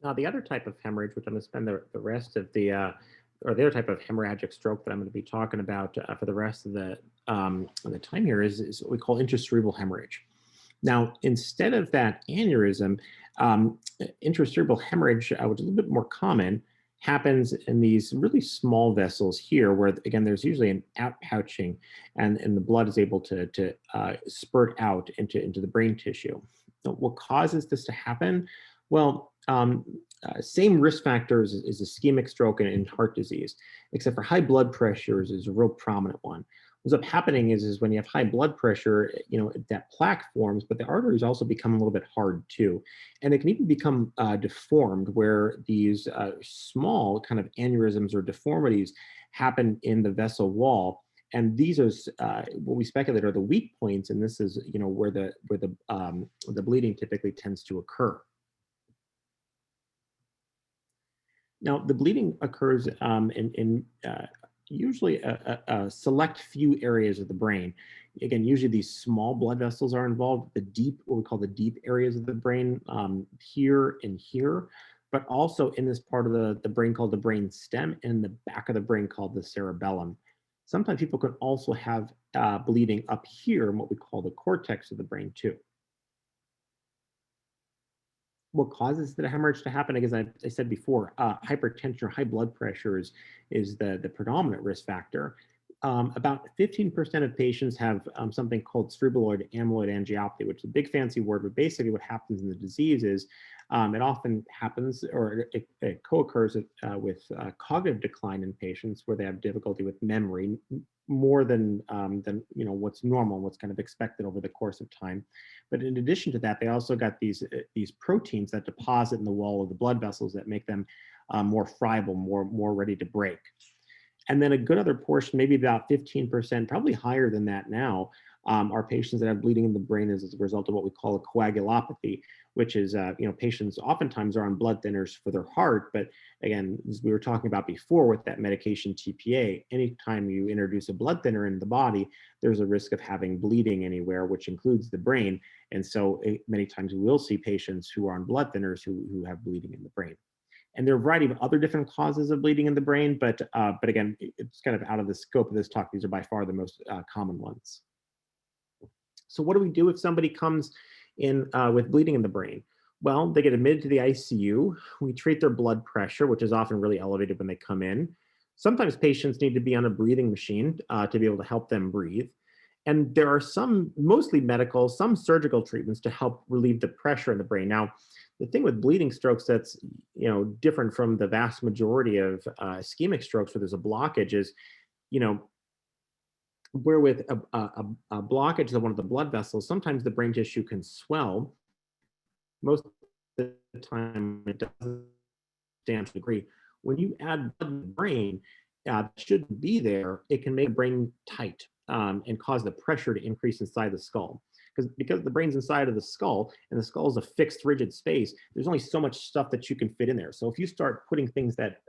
Now, the other type of hemorrhage, which I'm going to spend the rest of the other type of hemorrhagic stroke that I'm going to be talking about for the rest of the time here is what we call intracerebral hemorrhage. Now, instead of that aneurysm, intracerebral hemorrhage, which is a little bit more common, happens in these really small vessels here, where again there's usually an outpouching, and the blood is able to spurt out into the brain tissue. Now, what causes this to happen? Well, same risk factors as ischemic stroke and heart disease, except for high blood pressure is a real prominent one. What's up happening is when you have high blood pressure, that plaque forms, but the arteries also become a little bit hard too. And it can even become deformed, where these small kind of aneurysms or deformities happen in the vessel wall. And these are what we speculate are the weak points, and this is where the bleeding typically tends to occur. Now, the bleeding occurs in usually a select few areas of the brain. Again, usually these small blood vessels are involved, the deep, what we call the deep areas of the brain, here and here, but also in this part of the brain called the brain stem, and the back of the brain called the cerebellum. Sometimes people can also have bleeding up here in what we call the cortex of the brain too. What causes the hemorrhage to happen, as I said before, hypertension or high blood pressure is the predominant risk factor. About 15% of patients have something called cerebellar amyloid angiopathy, which is a big fancy word, but basically what happens in the disease is it often happens, or it co-occurs with cognitive decline in patients where they have difficulty with memory more than what's normal, what's kind of expected over the course of time. But in addition to that, they also got these proteins that deposit in the wall of the blood vessels that make them more friable, more ready to break. And then a good other portion, maybe about 15%, probably higher than that now, are patients that have bleeding in the brain as a result of what we call a coagulopathy, which is, patients oftentimes are on blood thinners for their heart. But again, as we were talking about before with that medication TPA, anytime you introduce a blood thinner into the body, there's a risk of having bleeding anywhere, which includes the brain. And so many times we will see patients who are on blood thinners who have bleeding in the brain. And there are a variety of other different causes of bleeding in the brain, but again, it's kind of out of the scope of this talk. These are by far the most common ones. So what do we do if somebody comes in with bleeding in the brain? Well, they get admitted to the ICU. We treat their blood pressure, which is often really elevated when they come in. Sometimes patients need to be on a breathing machine to be able to help them breathe. And there are some, mostly medical, some surgical treatments to help relieve the pressure in the brain. Now, the thing with bleeding strokes that's different from the vast majority of ischemic strokes where there's a blockage is, where with a blockage of one of the blood vessels, sometimes the brain tissue can swell. Most of the time it doesn't stand to degree. When you add blood to the brain, shouldn't be there, it can make the brain tight and cause the pressure to increase inside the skull. Because the brain's inside of the skull and the skull is a fixed rigid space, there's only so much stuff that you can fit in there. So if you start putting things that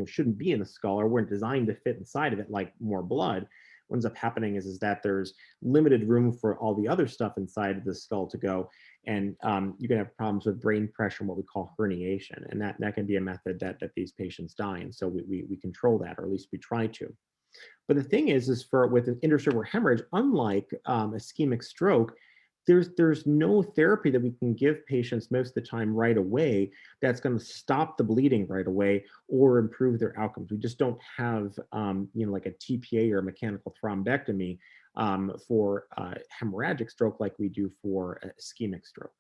shouldn't be in the skull or weren't designed to fit inside of it, like more blood, what ends up happening is that there's limited room for all the other stuff inside of the skull to go. And you can have problems with brain pressure and what we call herniation. And that can be a method that these patients die. And so we control that, or at least we try to. But the thing is with an intercerebral hemorrhage, unlike ischemic stroke, there's no therapy that we can give patients most of the time right away that's going to stop the bleeding right away or improve their outcomes. We just don't have, like a TPA or a mechanical thrombectomy for hemorrhagic stroke like we do for ischemic stroke.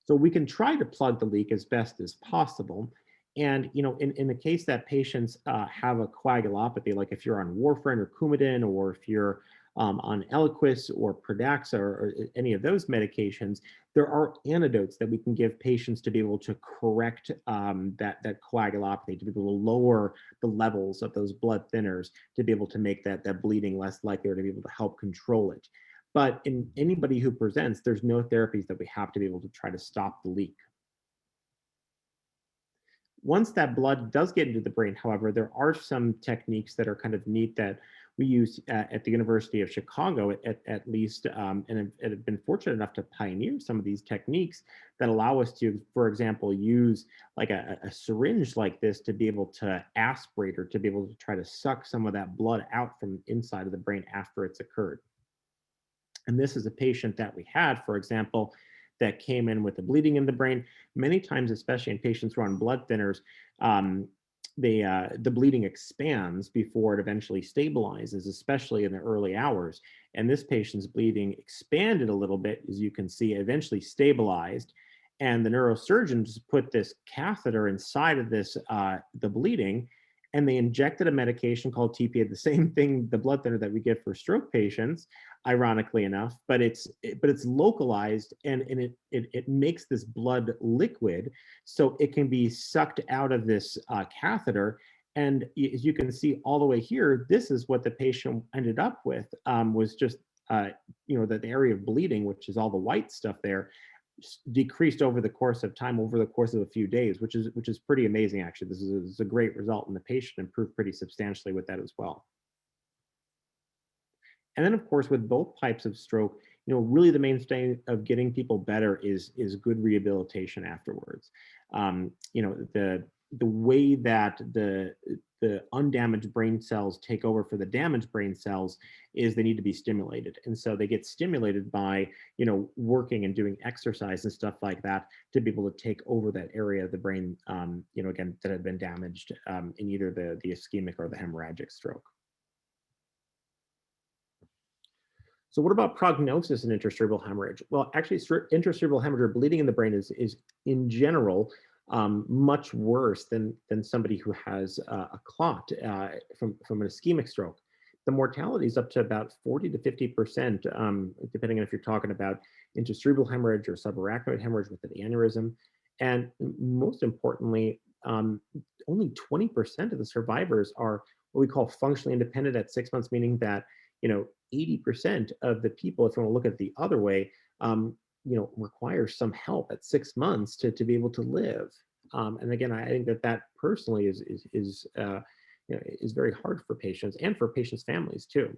So we can try to plug the leak as best as possible. And in the case that patients have a coagulopathy, like if you're on warfarin or Coumadin, or if you're on Eliquis or Pradaxa or any of those medications, there are antidotes that we can give patients to be able to correct that coagulopathy, to be able to lower the levels of those blood thinners, to be able to make that bleeding less likely, or to be able to help control it. But in anybody who presents, there's no therapies that we have to be able to try to stop the leak. Once that blood does get into the brain, however, there are some techniques that are kind of neat that we use at the University of Chicago, at least, and have been fortunate enough to pioneer some of these techniques that allow us to, for example, use like a syringe like this to be able to aspirate, or to be able to try to suck some of that blood out from inside of the brain after it's occurred. And this is a patient that we had, for example, that came in with the bleeding in the brain. Many times, especially in patients who are on blood thinners, the bleeding expands before it eventually stabilizes, especially in the early hours. And this patient's bleeding expanded a little bit, as you can see, eventually stabilized. And the neurosurgeon just put this catheter inside of this, the bleeding, and they injected a medication called TPA, the same thing, the blood thinner that we give for stroke patients, ironically enough, but it's localized, and it makes this blood liquid, so it can be sucked out of this catheter. And as you can see all the way here, this is what the patient ended up with, was just the area of bleeding, which is all the white stuff there, decreased over the course of time, over the course of a few days, which is pretty amazing. Actually, this is a great result, and the patient improved pretty substantially with that as well. And then, of course, with both types of stroke, really the mainstay of getting people better is good rehabilitation afterwards. The way that the undamaged brain cells take over for the damaged brain cells is they need to be stimulated. And so they get stimulated by, working and doing exercise and stuff like that to be able to take over that area of the brain, again, that had been damaged in either the ischemic or the hemorrhagic stroke. So what about prognosis in intracerebral hemorrhage? Well, actually, intracerebral hemorrhage or bleeding in the brain is in general much worse than somebody who has a clot from an ischemic stroke. The mortality is up to about 40 to 50%, depending on if you're talking about intracerebral hemorrhage or subarachnoid hemorrhage with an aneurysm. And most importantly, only 20% of the survivors are what we call functionally independent at 6 months, meaning that 80% of the people, if you want to look at it the other way, require some help at 6 months to be able to live. And again, I think that personally is very hard for patients and for patients' families too.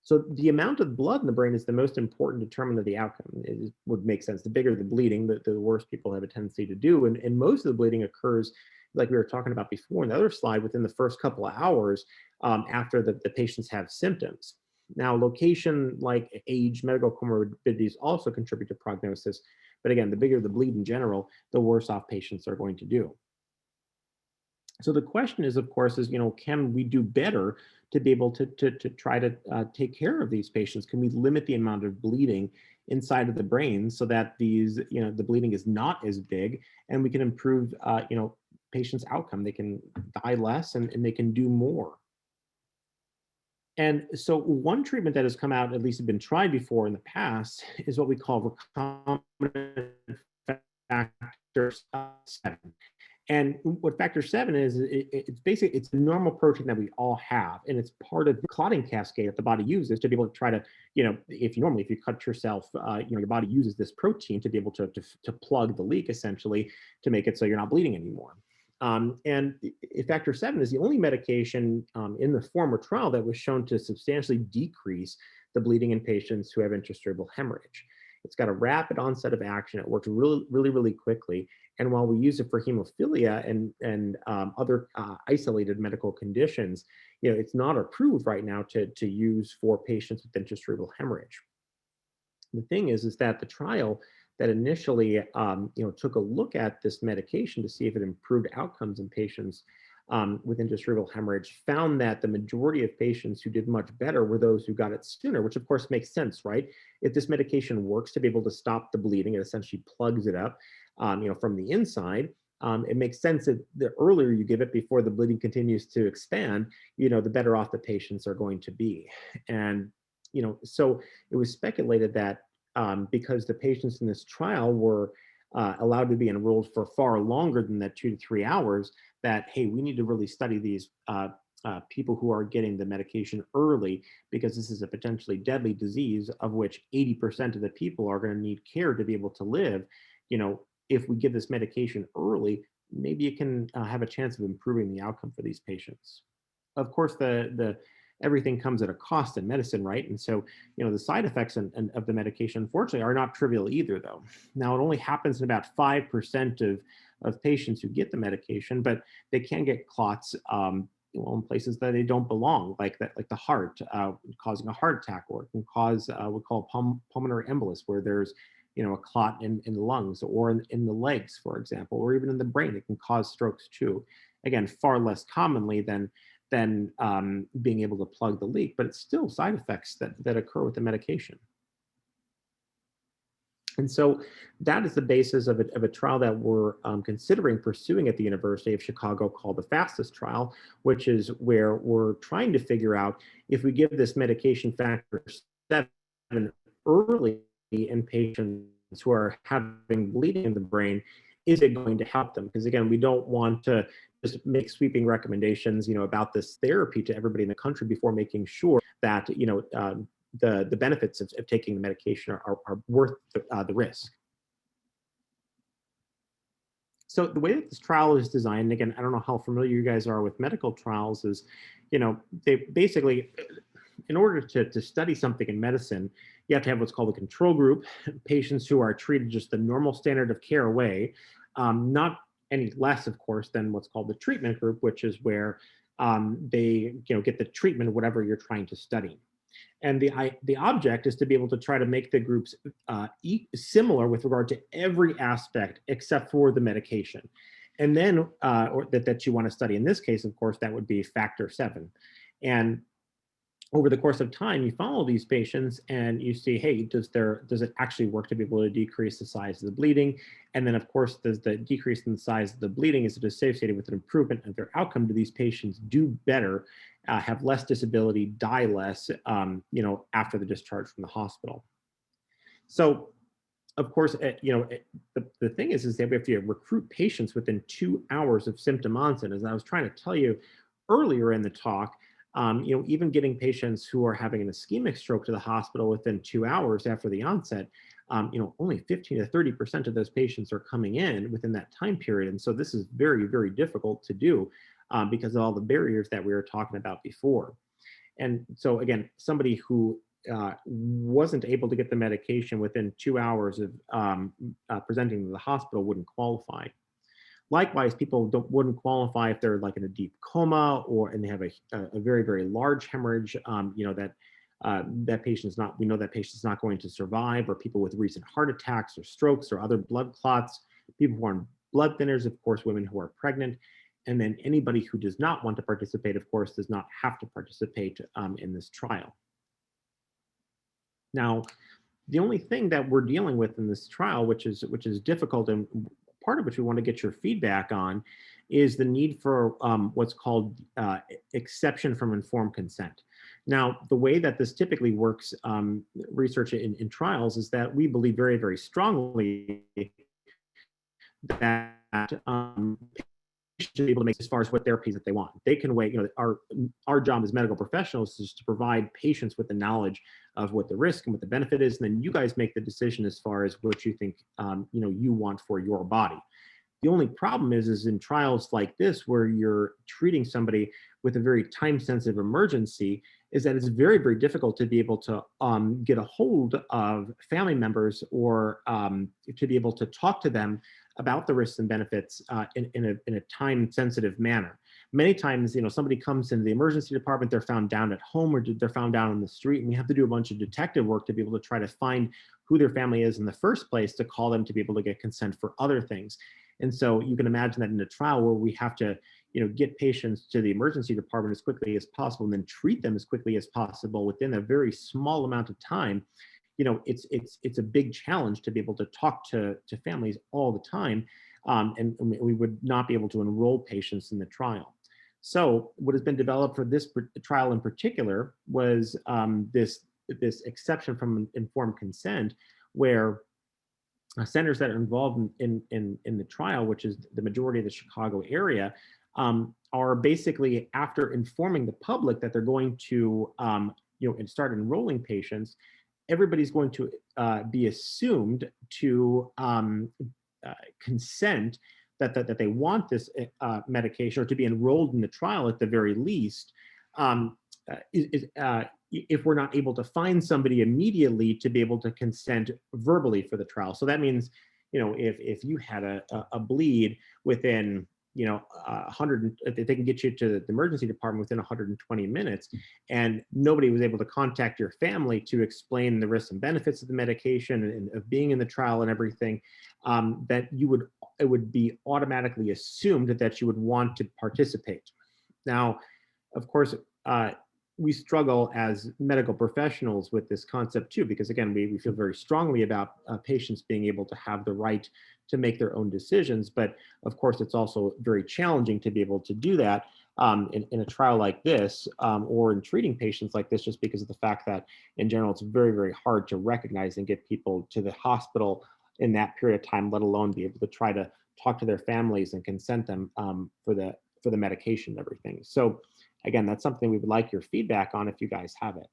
So the amount of blood in the brain is the most important determinant of the outcome. It would make sense. The bigger the bleeding, the worse people have a tendency to do. And most of the bleeding occurs, like we were talking about before in the other slide, within the first couple of hours after the patients have symptoms. Now, location, like age, medical comorbidities also contribute to prognosis. But again, the bigger the bleed in general, the worse off patients are going to do. So the question is, of course, can we do better to be able to try to take care of these patients? Can we limit the amount of bleeding inside of the brain so that the bleeding is not as big, and we can improve, patients' outcome? They can die less and they can do more. And so one treatment that has come out, at least has been tried before in the past, is what we call recombinant factor 7. And what factor 7 is, it's basically, it's a normal protein that we all have, and it's part of the clotting cascade that the body uses to be able to try to, if you cut yourself, your body uses this protein to be able to plug the leak, essentially, to make it so you're not bleeding anymore. And factor 7 is the only medication in the former trial that was shown to substantially decrease the bleeding in patients who have intracerebral hemorrhage. It's got a rapid onset of action. It works really, really, really quickly. And while we use it for hemophilia and other isolated medical conditions, it's not approved right now to use for patients with intracerebral hemorrhage. The thing is that the trial that initially took a look at this medication to see if it improved outcomes in patients with intracerebral hemorrhage found that the majority of patients who did much better were those who got it sooner, which of course makes sense, right? If this medication works to be able to stop the bleeding, it essentially plugs it up, from the inside. It makes sense that the earlier you give it before the bleeding continues to expand, the better off the patients are going to be. And, so it was speculated that because the patients in this trial were allowed to be enrolled for far longer than that 2 to 3 hours, that, hey, we need to really study these people who are getting the medication early, because this is a potentially deadly disease of which 80% of the people are going to need care to be able to live. If we give this medication early, maybe it can have a chance of improving the outcome for these patients. Of course, everything comes at a cost in medicine, right? And so, the side effects of the medication, unfortunately, are not trivial either, though. Now, it only happens in about 5% of patients who get the medication, but they can get clots in places that they don't belong, like the heart, causing a heart attack, or it can cause what we call pulmonary embolus, where there's a clot in the lungs, or in the legs, for example, or even in the brain. It can cause strokes too. Again, far less commonly than being able to plug the leak, but it's still side effects that occur with the medication. And so that is the basis of a trial that we're considering pursuing at the University of Chicago, called the FASTEST trial, which is where we're trying to figure out if we give this medication factor 7 early in patients who are having bleeding in the brain, is it going to help them? Because again, we don't want to just make sweeping recommendations, about this therapy to everybody in the country before making sure that, the benefits of taking the medication are worth the risk. So the way that this trial is designed, again, I don't know how familiar you guys are with medical trials, is, they basically, in order to study something in medicine, you have to have what's called a control group, patients who are treated just the normal standard of care way, not any less, of course, than what's called the treatment group, which is where they get the treatment, whatever you're trying to study. And the object is to be able to try to make the groups similar with regard to every aspect except for the medication. And then, or that you want to study. In this case, of course, that would be factor 7. And over the course of time, you follow these patients and you see, hey, does it actually work to be able to decrease the size of the bleeding? And then, of course, does the decrease in the size of the bleeding, is it associated with an improvement of their outcome? Do these patients do better, have less disability, die less, after the discharge from the hospital? So, of course, the thing is that we have to recruit patients within 2 hours of symptom onset. As I was trying to tell you earlier in the talk, even getting patients who are having an ischemic stroke to the hospital within 2 hours after the onset, only 15 to 30% of those patients are coming in within that time period. And so this is very, very difficult to do because of all the barriers that we were talking about before. And so again, somebody who wasn't able to get the medication within 2 hours of presenting to the hospital wouldn't qualify. Likewise, people wouldn't qualify if they're like in a deep coma and they have a very, very large hemorrhage, that patient's not, we know that patient's not going to survive, or people with recent heart attacks or strokes or other blood clots, people who are on blood thinners, of course, women who are pregnant, and then anybody who does not want to participate, of course, does not have to participate in this trial. Now, the only thing that we're dealing with in this trial, which is difficult, and part of which we want to get your feedback on, is the need for what's called exception from informed consent. Now, the way that this typically works, research in trials, is that we believe very, very strongly that should be able to make as far as what therapies that they want. They can weigh, our job as medical professionals is to provide patients with the knowledge of what the risk and what the benefit is, and then you guys make the decision as far as what you think you want for your body. The only problem is in trials like this, where you're treating somebody with a very time-sensitive emergency, is that it's very, very difficult to be able to get a hold of family members, or to be able to talk to them about the risks and benefits in a time-sensitive manner. Many times, somebody comes into the emergency department, they're found down at home, or they're found down on the street, and we have to do a bunch of detective work to be able to try to find who their family is in the first place, to call them to be able to get consent for other things. And so you can imagine that in a trial where we have to, get patients to the emergency department as quickly as possible, and then treat them as quickly as possible within a very small amount of time, it's a big challenge to be able to talk to families all the time, and we would not be able to enroll patients in the trial. So what has been developed for this trial in particular was this exception from informed consent, where centers that are involved in the trial, which is the majority of the Chicago area, are basically, after informing the public that they're going to and start enrolling patients, everybody's going to be assumed to consent that they want this medication, or to be enrolled in the trial at the very least, if we're not able to find somebody immediately to be able to consent verbally for the trial. So that means, if you had a bleed within, 100, if they can get you to the emergency department within 120 minutes, and nobody was able to contact your family to explain the risks and benefits of the medication and of being in the trial and everything, that it would be automatically assumed that you would want to participate. Now, of course, we struggle as medical professionals with this concept too, because again, we feel very strongly about patients being able to have the right to make their own decisions. But of course, it's also very challenging to be able to do that in a trial like this, or in treating patients like this, just because of the fact that in general, it's very, very hard to recognize and get people to the hospital in that period of time, let alone be able to try to talk to their families and consent them for the medication and everything. So again, that's something we would like your feedback on if you guys have it.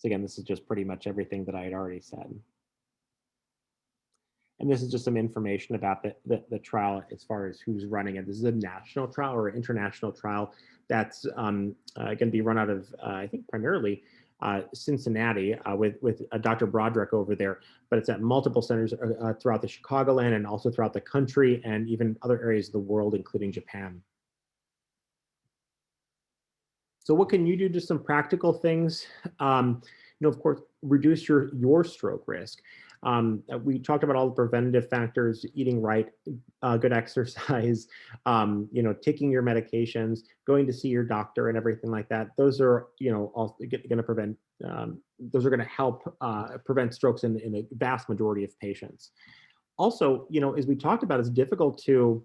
So again, this is just pretty much everything that I had already said. And this is just some information about the trial as far as who's running it. This is a national trial or international trial that's going to be run out of, I think, primarily Cincinnati with Dr. Broderick over there, but it's at multiple centers throughout the Chicagoland and also throughout the country and even other areas of the world, including Japan. So what can you do? Just some practical things. Of course, reduce your stroke risk. We talked about all the preventative factors: eating right, good exercise, taking your medications, going to see your doctor, and everything like that. Those are, all going to prevent. Those are going to help prevent strokes in a vast majority of patients. Also, as we talked about, it's difficult to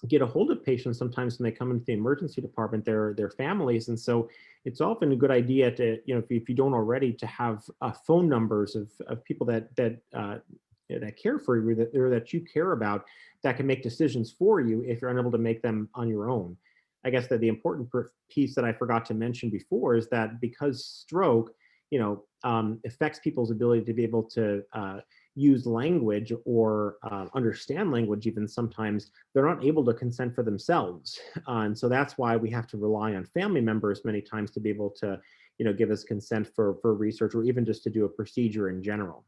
get a hold of patients sometimes when they come into the emergency department, their families. And so it's often a good idea to, if you don't already, to have phone numbers of people that care for you, or that you care about, that can make decisions for you if you're unable to make them on your own. I guess that the important piece that I forgot to mention before is that because stroke, affects people's ability to be able to use language or understand language, even sometimes they're not able to consent for themselves. And so that's why we have to rely on family members many times to be able to, give us consent for research, or even just to do a procedure in general.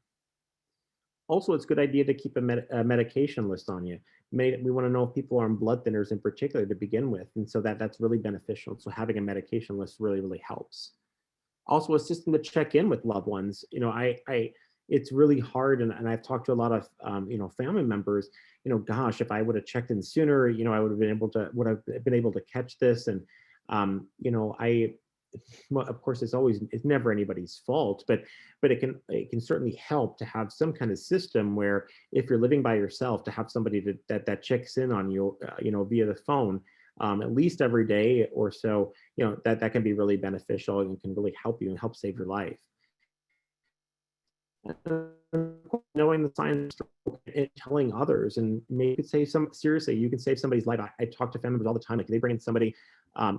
Also, it's a good idea to keep a medication list on you. We want to know if people are on blood thinners in particular to begin with. And so that's really beneficial. So having a medication list really, really helps. Also, a system to check in with loved ones. It's really hard, and I've talked to a lot of family members. Gosh, if I would have checked in sooner, I would have been able to catch this. And well, of course, it's never anybody's fault, but it can certainly help to have some kind of system where, if you're living by yourself, to have somebody that checks in on you, via the phone, at least every day or so. That can be really beneficial and can really help you and help save your life. Knowing the signs and telling others, and maybe you could save seriously, you can save somebody's life. I talk to family members all the time. Like, they bring in somebody,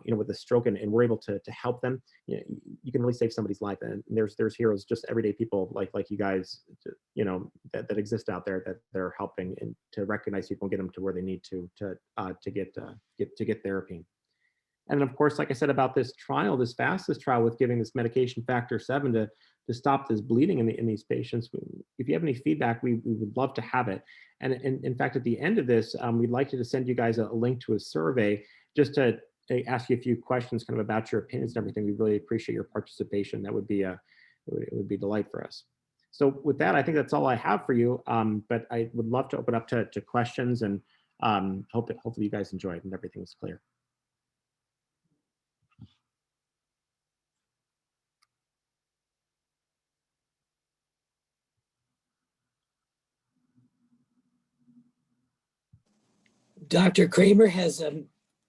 with a stroke, and we're able to help them. You can really save somebody's life. And there's heroes, just everyday people like you guys, that exist out there, that they're helping, and to recognize people and get them to where they need to get therapy. And of course, like I said about this fastest trial with giving this medication factor 7 to stop this bleeding in these patients. If you have any feedback, we would love to have it. And in fact, at the end of this, we'd like to send you guys a link to a survey, just to ask you a few questions kind of about your opinions and everything. We really appreciate your participation. That would be it would be a delight for us. So with that, I think that's all I have for you. But I would love to open up to questions, and hopefully you guys enjoyed and everything was clear. Dr. Kramer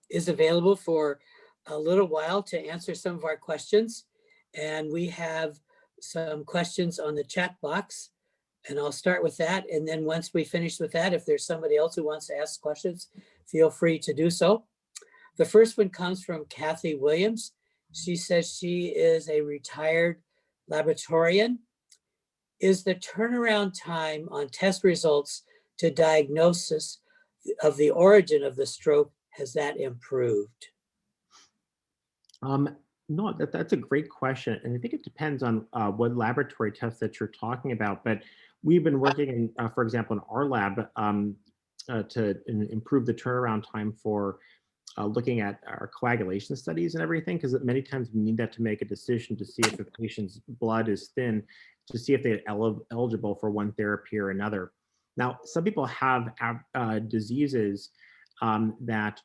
is available for a little while to answer some of our questions. And we have some questions on the chat box, and I'll start with that. And then once we finish with that, if there's somebody else who wants to ask questions, feel free to do so. The first one comes from Kathy Williams. She says she is a retired laboratorian. Is the turnaround time on test results to diagnosis of the origin of the stroke, has that improved? No, that's a great question. And I think it depends on what laboratory test that you're talking about. But we've been working, for example, in our lab to improve the turnaround time for looking at our coagulation studies and everything, because many times we need that to make a decision to see if a patient's blood is thin, to see if they're eligible for one therapy or another. Now, some people have diseases that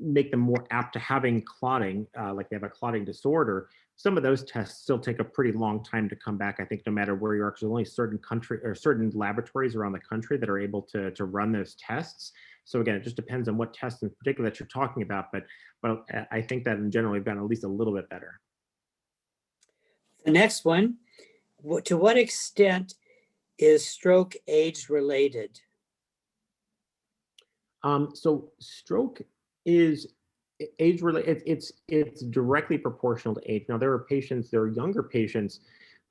make them more apt to having clotting, like they have a clotting disorder. Some of those tests still take a pretty long time to come back, I think, no matter where you are, because there's only certain laboratories around the country that are able to run those tests. So again, it just depends on what test in particular that you're talking about, but I think that in general, we've gotten at least a little bit better. The next one, to what extent is stroke age related? So stroke is age related. It's directly proportional to age. Now, there are younger patients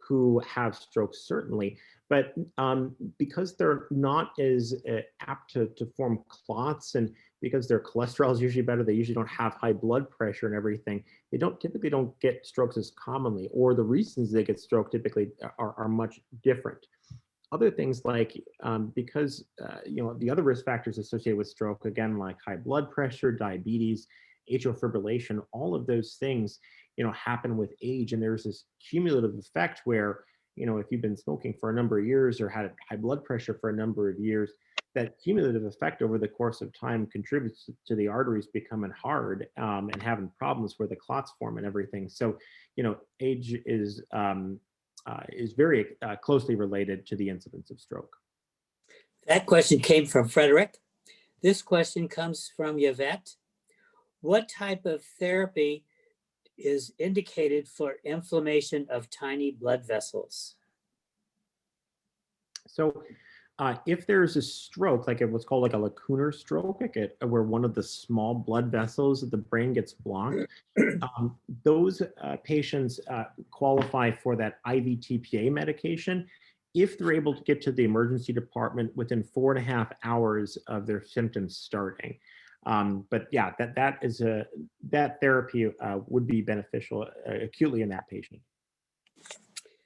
who have strokes, certainly. But because they're not as apt to form clots, and because their cholesterol is usually better, they usually don't have high blood pressure and everything, they typically don't get strokes as commonly, or the reasons they get stroke typically are much different. Other things like because the other risk factors associated with stroke, again, like high blood pressure, diabetes, atrial fibrillation, all of those things happen with age, and there's this cumulative effect where if you've been smoking for a number of years or had high blood pressure for a number of years, that cumulative effect over the course of time contributes to the arteries becoming hard and having problems where the clots form and everything. So age is very closely related to the incidence of stroke. That question came from Frederick. This question comes from Yvette. What type of therapy is indicated for inflammation of tiny blood vessels? So if there's a stroke, like what's called like a lacunar stroke, where one of the small blood vessels of the brain gets blocked, those patients qualify for that IV TPA medication if they're able to get to the emergency department within 4.5 hours of their symptoms starting. But yeah, that therapy would be beneficial acutely in that patient.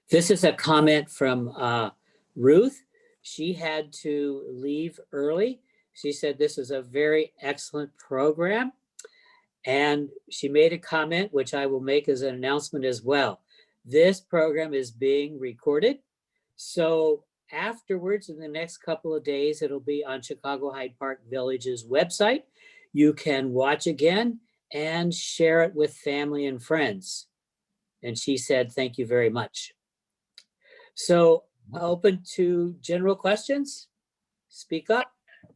This is a comment from Ruth. She had to leave early. She said this is a very excellent program. And she made a comment, which I will make as an announcement as well. This program is being recorded. So afterwards, in the next couple of days, it'll be on Chicago Hyde Park Village's website. You can watch again and share it with family and friends. And she said, thank you very much. So open to general questions. Speak up.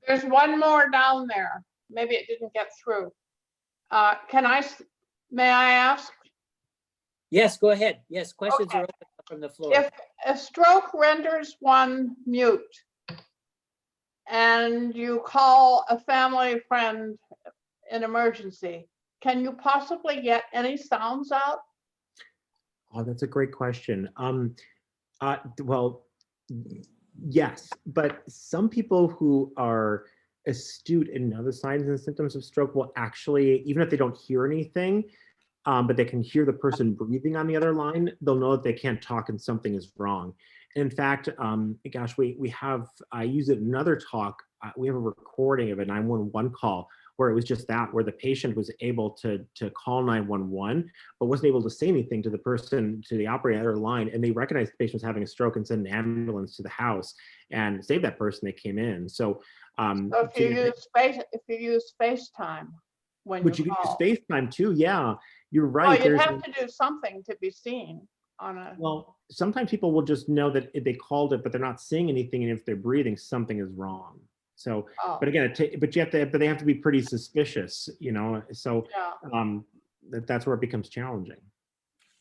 There's one more down there. Maybe it didn't get through. May I ask? Yes, go ahead. Yes, questions are open from the floor. If a stroke renders one mute and you call a family friend in emergency, can you possibly get any sounds out? Oh, that's a great question. Well, yes, but some people who are astute and know the signs and symptoms of stroke will actually, even if they don't hear anything, but they can hear the person breathing on the other line, they'll know that they can't talk and something is wrong. And in fact, gosh, I use it in another talk. We have a recording of a 911 call where it was just that, where the patient was able to call 911, but wasn't able to say anything to the person, to the operator on the other line, and they recognized the patient was having a stroke and sent an ambulance to the house and saved that person that came in. So, So if you use FaceTime when you call. Could use FaceTime too, yeah, you're right. Well, you'd have to do something to be seen on a. Well, sometimes people will just know that they called it, but they're not seeing anything, and if they're breathing, something is wrong. So, but again, but they have to be pretty suspicious, So, Yeah. That's where it becomes challenging.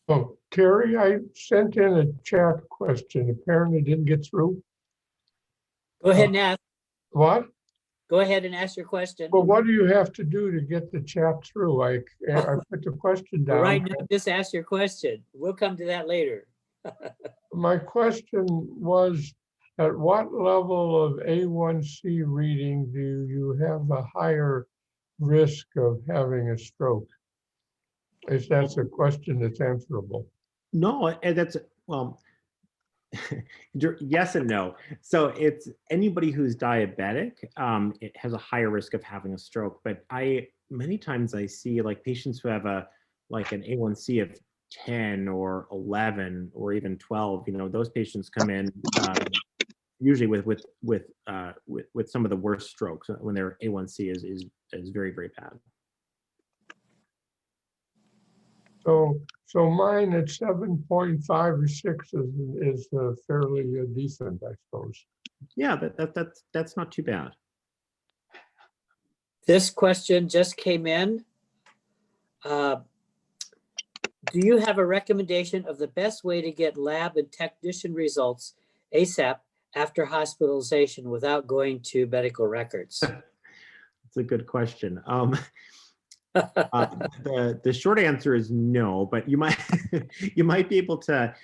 Oh, Terry, I sent in a chat question. Apparently didn't get through. Go ahead and ask. What? Go ahead and ask your question. Well, what do you have to do to get the chat through? I put the question down. Right now, just ask your question. We'll come to that later. My question was, at what level of A1C reading do you have a higher risk of having a stroke? If that's a question that's answerable. No, well, yes and no. So it's anybody who's diabetic, it has a higher risk of having a stroke. But many times I see like patients who have an A1C of 10 or 11 or even 12. Those patients come in usually with some of the worst strokes when their A1C is very, very bad. So mine at 7.5 or 6 is fairly decent, I suppose. Yeah, that's not too bad. This question just came in. Do you have a recommendation of the best way to get lab and technician results ASAP after hospitalization without going to medical records? That's a good question. The short answer is no, but you might be able to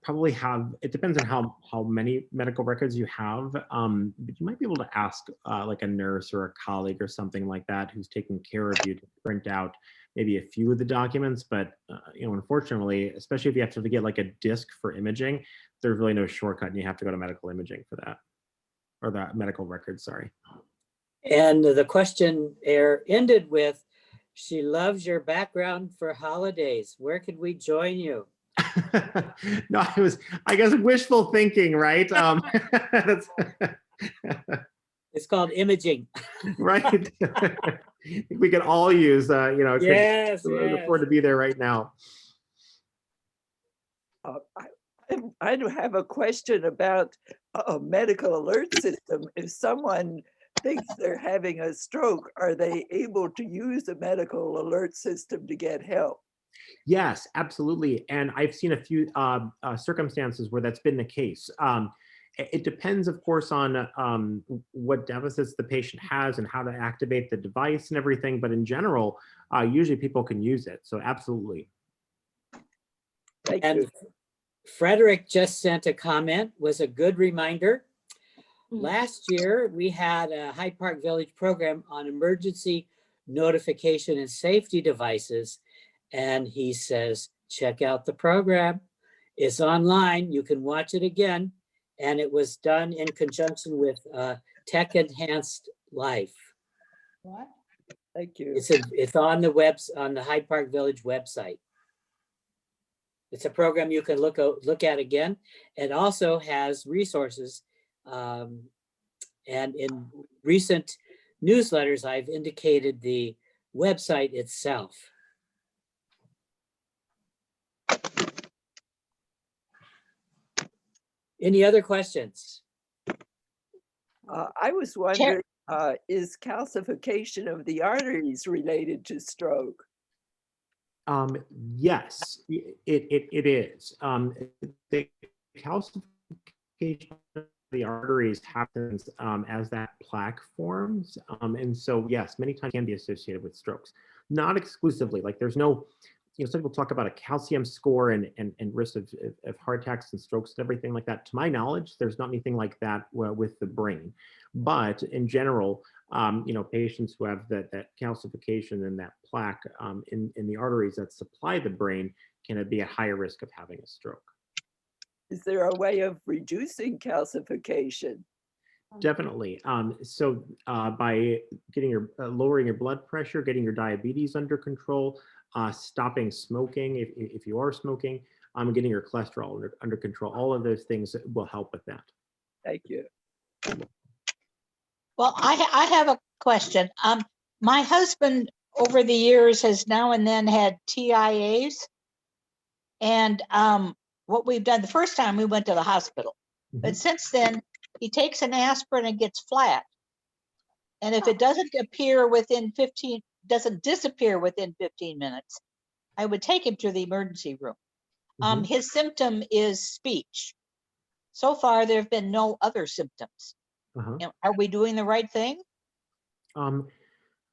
probably have, it depends on how many medical records you have, but you might be able to ask like a nurse or a colleague or something like that who's taking care of you to print out maybe a few of the documents. But you know, unfortunately, especially if you have to get like a disc for imaging, there's really no shortcut, and you have to go to medical imaging for that, or the medical records, sorry. And the question air ended with, she loves your background for holidays. Where could we join you? No, it was, I guess, wishful thinking, right? That's It's called imaging. right. We could all use, you know, Yes, could yes. afford to be there right now. I do have a question about a medical alert system. If someone thinks they're having a stroke, are they able to use a medical alert system to get help? Yes, absolutely. And I've seen a few circumstances where that's been the case. It depends, of course, on what deficits the patient has and how to activate the device and everything. But in general, usually people can use it. So absolutely. Thank And you. Frederick just sent a comment, was a good reminder. Last year, we had a Hyde Park Village program on emergency notification and safety devices. And he says, check out the program. It's online. You can watch it again. And it was done in conjunction with Tech Enhanced Life. What? Thank you. It's on the Hyde Park Village website. It's a program you can look at again. It also has resources. And in recent newsletters, I've indicated the website itself. Any other questions? I was wondering, is calcification of the arteries related to stroke? Yes, it is. The calcification of the arteries happens as that plaque forms. And so, yes, many times can be associated with strokes. Not exclusively, like there's no, you know, some people talk about a calcium score and risk of heart attacks and strokes and everything like that. To my knowledge, there's not anything like that with the brain. But in general, you know, patients who have that calcification and that plaque in the arteries that supply the brain can be at higher risk of having a stroke. Is there a way of reducing calcification? Definitely. So by getting lowering your blood pressure, getting your diabetes under control, stopping smoking if you are smoking, getting your cholesterol under control, all of those things will help with that. Thank you. Well, I have a question. My husband over the years has now and then had TIAs. And what we've done, the first time we went to the hospital, but since then he takes an aspirin and gets flat. And if it doesn't disappear within 15 minutes, I would take him to the emergency room. His symptom is speech. So far, there have been no other symptoms. Are we doing the right thing?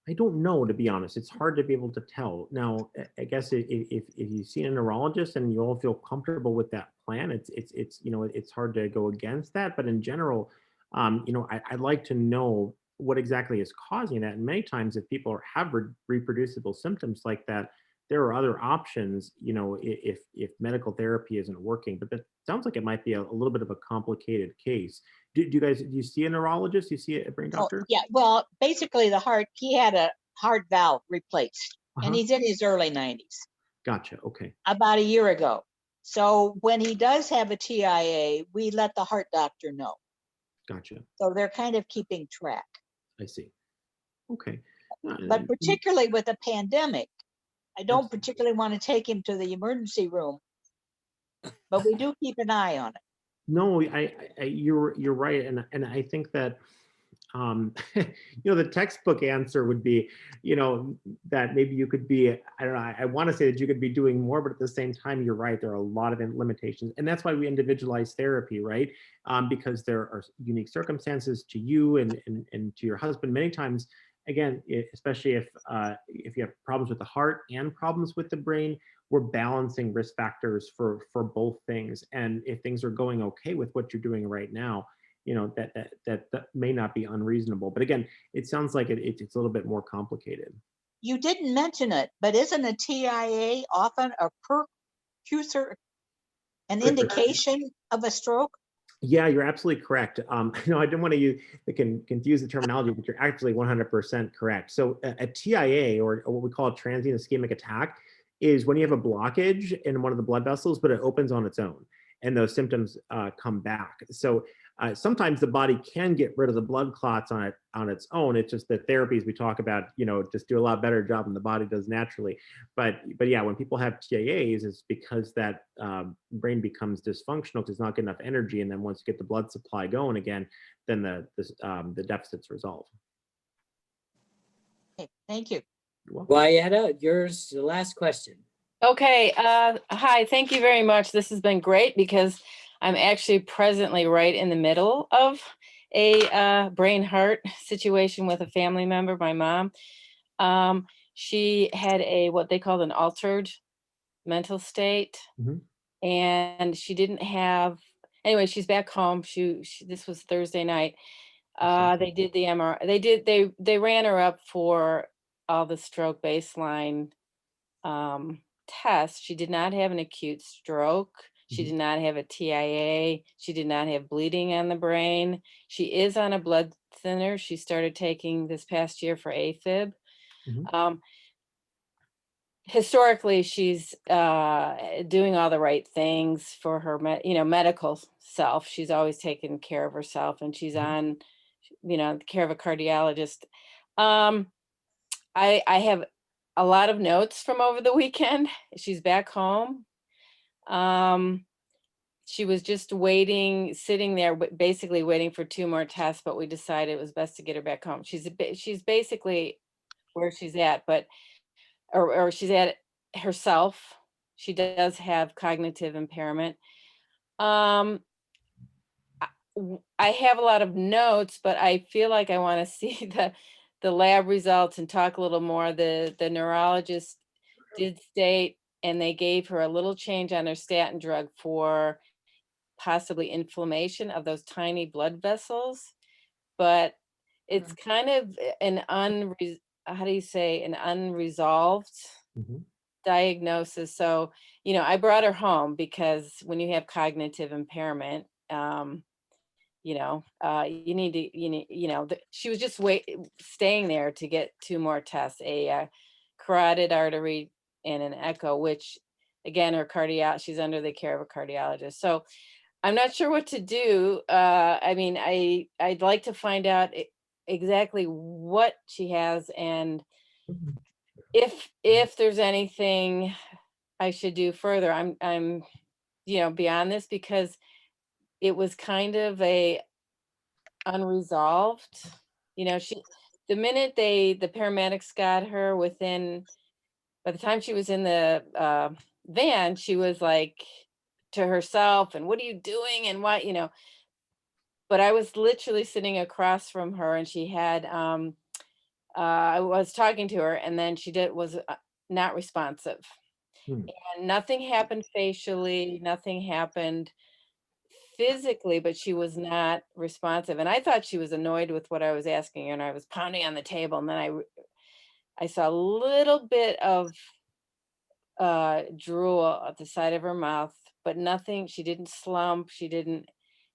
I don't know, to be honest. It's hard to be able to tell. Now, I guess if you see a neurologist and you all feel comfortable with that plan, it's you know, it's hard to go against that. But in general, you know, I'd like to know what exactly is causing that. And many times, if people have reproducible symptoms like that, there are other options. You know, if medical therapy isn't working, but that sounds like it might be a little bit of a complicated case. Do you see a neurologist? Do you see a brain doctor? Oh, yeah, well, basically he had a heart valve replaced and he's in his early 90s. Gotcha, okay. About a year ago. So when he does have a TIA, we let the heart doctor know. Gotcha. So they're kind of keeping track. I see. Okay. But particularly with a pandemic, I don't particularly want to take him to the emergency room, but we do keep an eye on it. No, you're right, and I think that you know, the textbook answer would be, you know, that maybe you could be, I don't know, I want to say that you could be doing more, but at the same time, you're right, there are a lot of limitations, and that's why we individualize therapy, right? Because there are unique circumstances to you and to your husband. Many times, again, especially if you have problems with the heart and problems with the brain, we're balancing risk factors for both things. And if things are going okay with what you're doing right now, you know, that may not be unreasonable. But again, it sounds like it's a little bit more complicated. You didn't mention it, but isn't a TIA often a precursor, an indication of a stroke? Yeah, you're absolutely correct. No, I didn't want to use, confuse the terminology, but you're actually 100% correct. So a TIA, or what we call a transient ischemic attack, is when you have a blockage in one of the blood vessels, but it opens on its own, and those symptoms come back. So sometimes the body can get rid of the blood clots on its own. It's just the therapies we talk about, you know, just do a lot better job than the body does naturally. But yeah, when people have TIAs, it's because that brain becomes dysfunctional because it's not getting enough energy, and then once you get the blood supply going again, then the deficits resolve. Okay, thank you. Wayetta, yours, the last question. Okay, hi, thank you very much. This has been great because I'm actually presently right in the middle of a brain heart situation with a family member, my mom. She had what they called an altered mental state, and she didn't have, anyway, she's back home. This was Thursday night. They did the MRI. They ran her up for all the stroke baseline tests. She did not have an acute stroke. She did not have a TIA. She did not have bleeding on the brain. She is on a blood thinner. She started taking this past year for AFib. Historically, she's doing all the right things for her, medical self. She's always taken care of herself, and she's on, the care of a cardiologist. I have a lot of notes from over the weekend. She's back home. She was just sitting there, basically waiting for 2 more tests, but we decided it was best to get her back home. She's basically where she's at, or she's at herself. She does have cognitive impairment. I have a lot of notes, but I feel like I want to see the lab results and talk a little more. The neurologist did state, and they gave her a little change on her statin drug for possibly inflammation of those tiny blood vessels, but it's kind of an unresolved diagnosis. So, I brought her home because when you have cognitive impairment, she was just staying there to get 2 more tests, a carotid artery and an echo, which again, she's under the care of a cardiologist. So I'm not sure what to do. I'd like to find out exactly what she has, and if there's anything I should do further. I'm beyond this, because it was kind of a unresolved, the minute the paramedics got her, by the time she was in the van, she was like to herself, and what are you doing, and what, but I was literally sitting across from her, and she had I was talking to her, and then she was not responsive. And nothing happened facially, nothing happened physically, but she was not responsive. And I thought she was annoyed with what I was asking her, and I was pounding on the table, and then I saw a little bit of drool at the side of her mouth, but nothing. She didn't slump,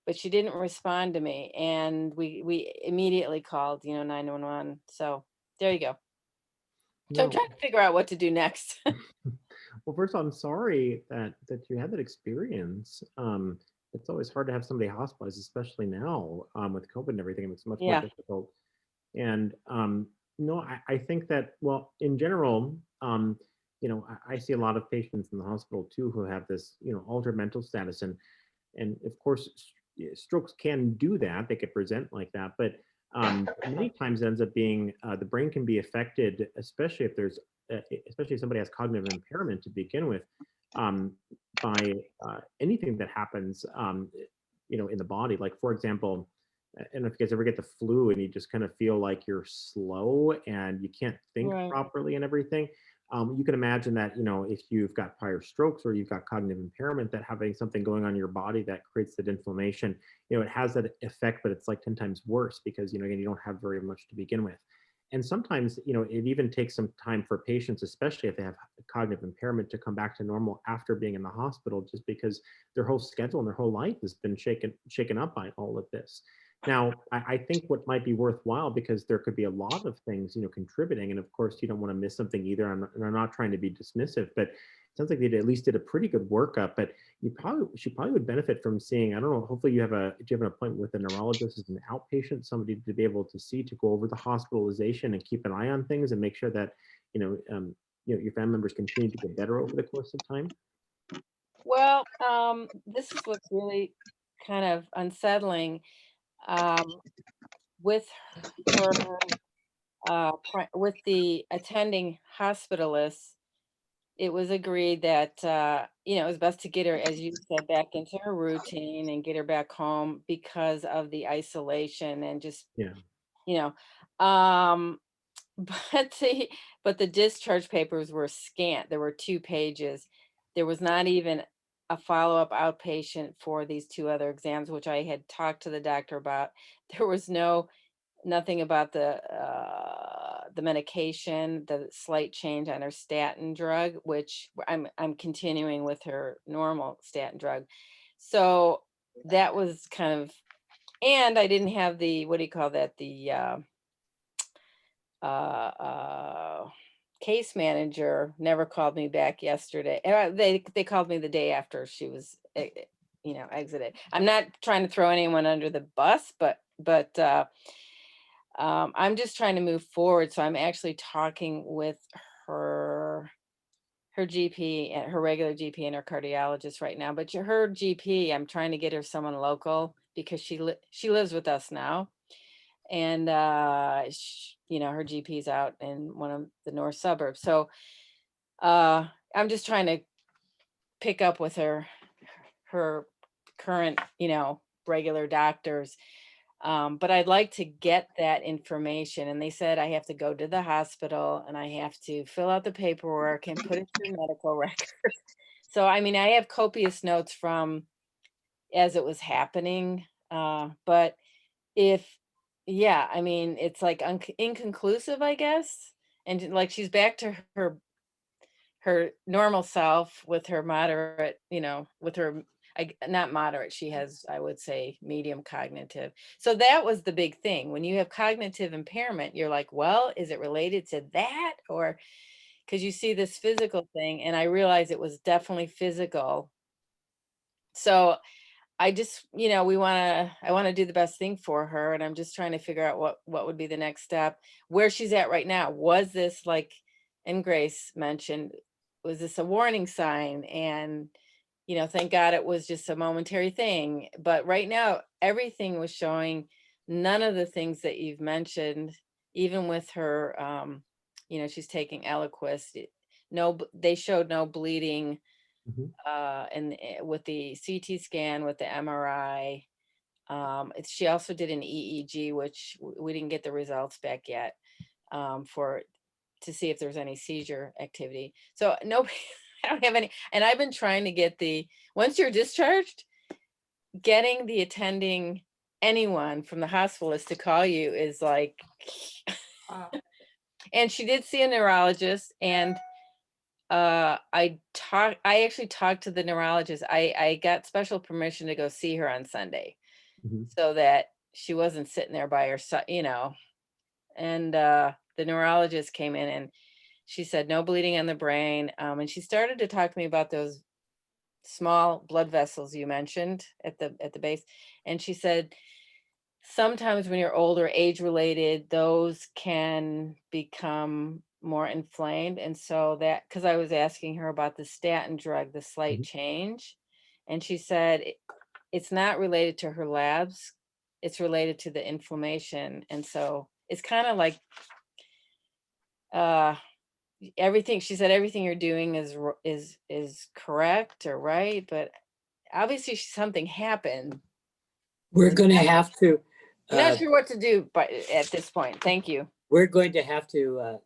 but she didn't respond to me, and we immediately called 911. So there you go. So I'm trying to figure out what to do next. Well, first of all, I'm sorry that you had that experience. It's always hard to have somebody hospitalized, especially now with COVID and everything. It's much more difficult. And I think that, well, in general, I see a lot of patients in the hospital too who have this, altered mental status, and of course, strokes can do that. They could present like that, but many times it ends up being the brain can be affected, especially if somebody has cognitive impairment to begin with, by anything that happens, in the body. Like, for example, I don't know if you guys ever get the flu and you just kind of feel like you're slow and you can't think properly and everything. You can imagine that, if you've got prior strokes or you've got cognitive impairment, that having something going on in your body that creates that inflammation, it has that effect, but it's like 10 times worse because, again, you don't have very much to begin with. And sometimes, it even takes some time for patients, especially if they have cognitive impairment, to come back to normal after being in the hospital, just because their whole schedule and their whole life has been shaken up by all of this. Now, I think what might be worthwhile, because there could be a lot of things, contributing, and of course, you don't want to miss something either. I'm not trying to be dismissive, but it sounds like they at least did a pretty good workup. But she probably would benefit from seeing, I don't know, hopefully do you have an appointment with a neurologist as an outpatient, somebody to be able to see, to go over the hospitalization and keep an eye on things and make sure that, your family members continue to get better over the course of time? Well, this is what's really kind of unsettling. With her, with the attending hospitalist, it was agreed that, it was best to get her, as you said, back into her routine and get her back home because of the isolation and just, Yeah. um, but the discharge papers were scant. There were 2 pages. There was not even a follow-up outpatient for these 2 other exams, which I had talked to the doctor about. There was nothing about the medication, the slight change on her statin drug, which I'm continuing with her normal statin drug. So that was kind of, and I didn't have the, what do you call that? The case manager never called me back yesterday. They called me the day after she was exited. I'm not trying to throw anyone under the bus, but I'm just trying to move forward. So I'm actually talking with her GP and her regular GP and her cardiologist right now. But her GP, I'm trying to get her someone local because she lives with us now. And, her GP's out in one of the north suburbs. So I'm just trying to pick up with her current, regular doctors. But I'd like to get that information. And they said I have to go to the hospital and I have to fill out the paperwork and put it through medical records. So, I mean, I have copious notes from as it was happening. But it's like inconclusive, I guess. And like she's back to her normal self with her moderate, with her not moderate, she has, I would say, medium cognitive. So that was the big thing. When you have cognitive impairment, you're like, well, is it related to that? Or because you see this physical thing, and I realized it was definitely physical. So I just, I want to do the best thing for her. And I'm just trying to figure out what would be the next step, where she's at right now. Was this like, and Grace mentioned, was this a warning sign? And, thank God it was just a momentary thing. But right now, everything was showing none of the things that you've mentioned, even with her, she's taking Eliquis. They showed no bleeding. And with the CT scan, with the MRI, she also did an EEG, which we didn't get the results back yet, to see if there's any seizure activity. So nobody, I don't have any, and I've been trying to get once you're discharged, getting the attending anyone from the hospitalist to call you is like, and she did see a neurologist, and I actually talked to the neurologist. I got special permission to go see her on Sunday, so that she wasn't sitting there by herself, and the neurologist came in and she said no bleeding on the brain. And she started to talk to me about those small blood vessels you mentioned at the base. And she said, sometimes when you're older, age related, those can become more inflamed. And so that, because I was asking her about the statin drug, the slight change, and she said it's not related to her labs, it's related to the inflammation. And so it's kind of like everything, she said everything you're doing is correct or right, but obviously something happened. We're going to have to. I'm not sure what to do, but at this point, thank you. We're going to have to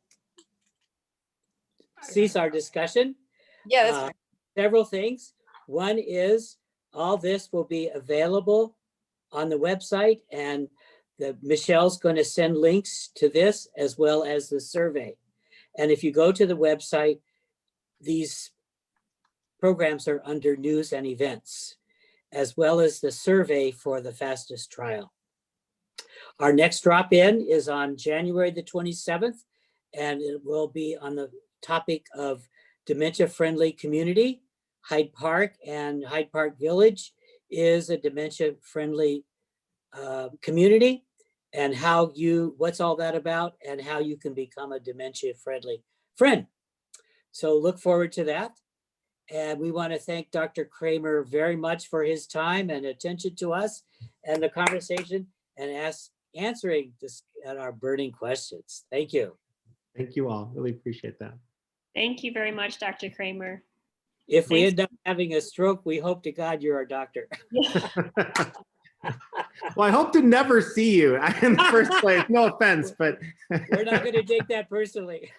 cease our discussion. Yeah, that's Uh, fine. Several things. One is all this will be available on the website, and Michelle's going to send links to this as well as the survey. And if you go to the website, these programs are under news and events, as well as the survey for the fastest trial. Our next drop-in is on January the 27th, and it will be on the topic of dementia-friendly community. Hyde Park and Hyde Park Village is a dementia-friendly community, and what's all that about, and how you can become a dementia-friendly friend. So look forward to that. And we want to thank Dr. Kramer very much for his time and attention to us and the conversation, and answering our burning questions. Thank you. Thank you all. Really appreciate that. Thank you very much, Dr. Kramer. If we Thanks. end up having a stroke, we hope to God you're our doctor. Well, I hope to never see you in the first place. No offense, but We're not going to take that personally.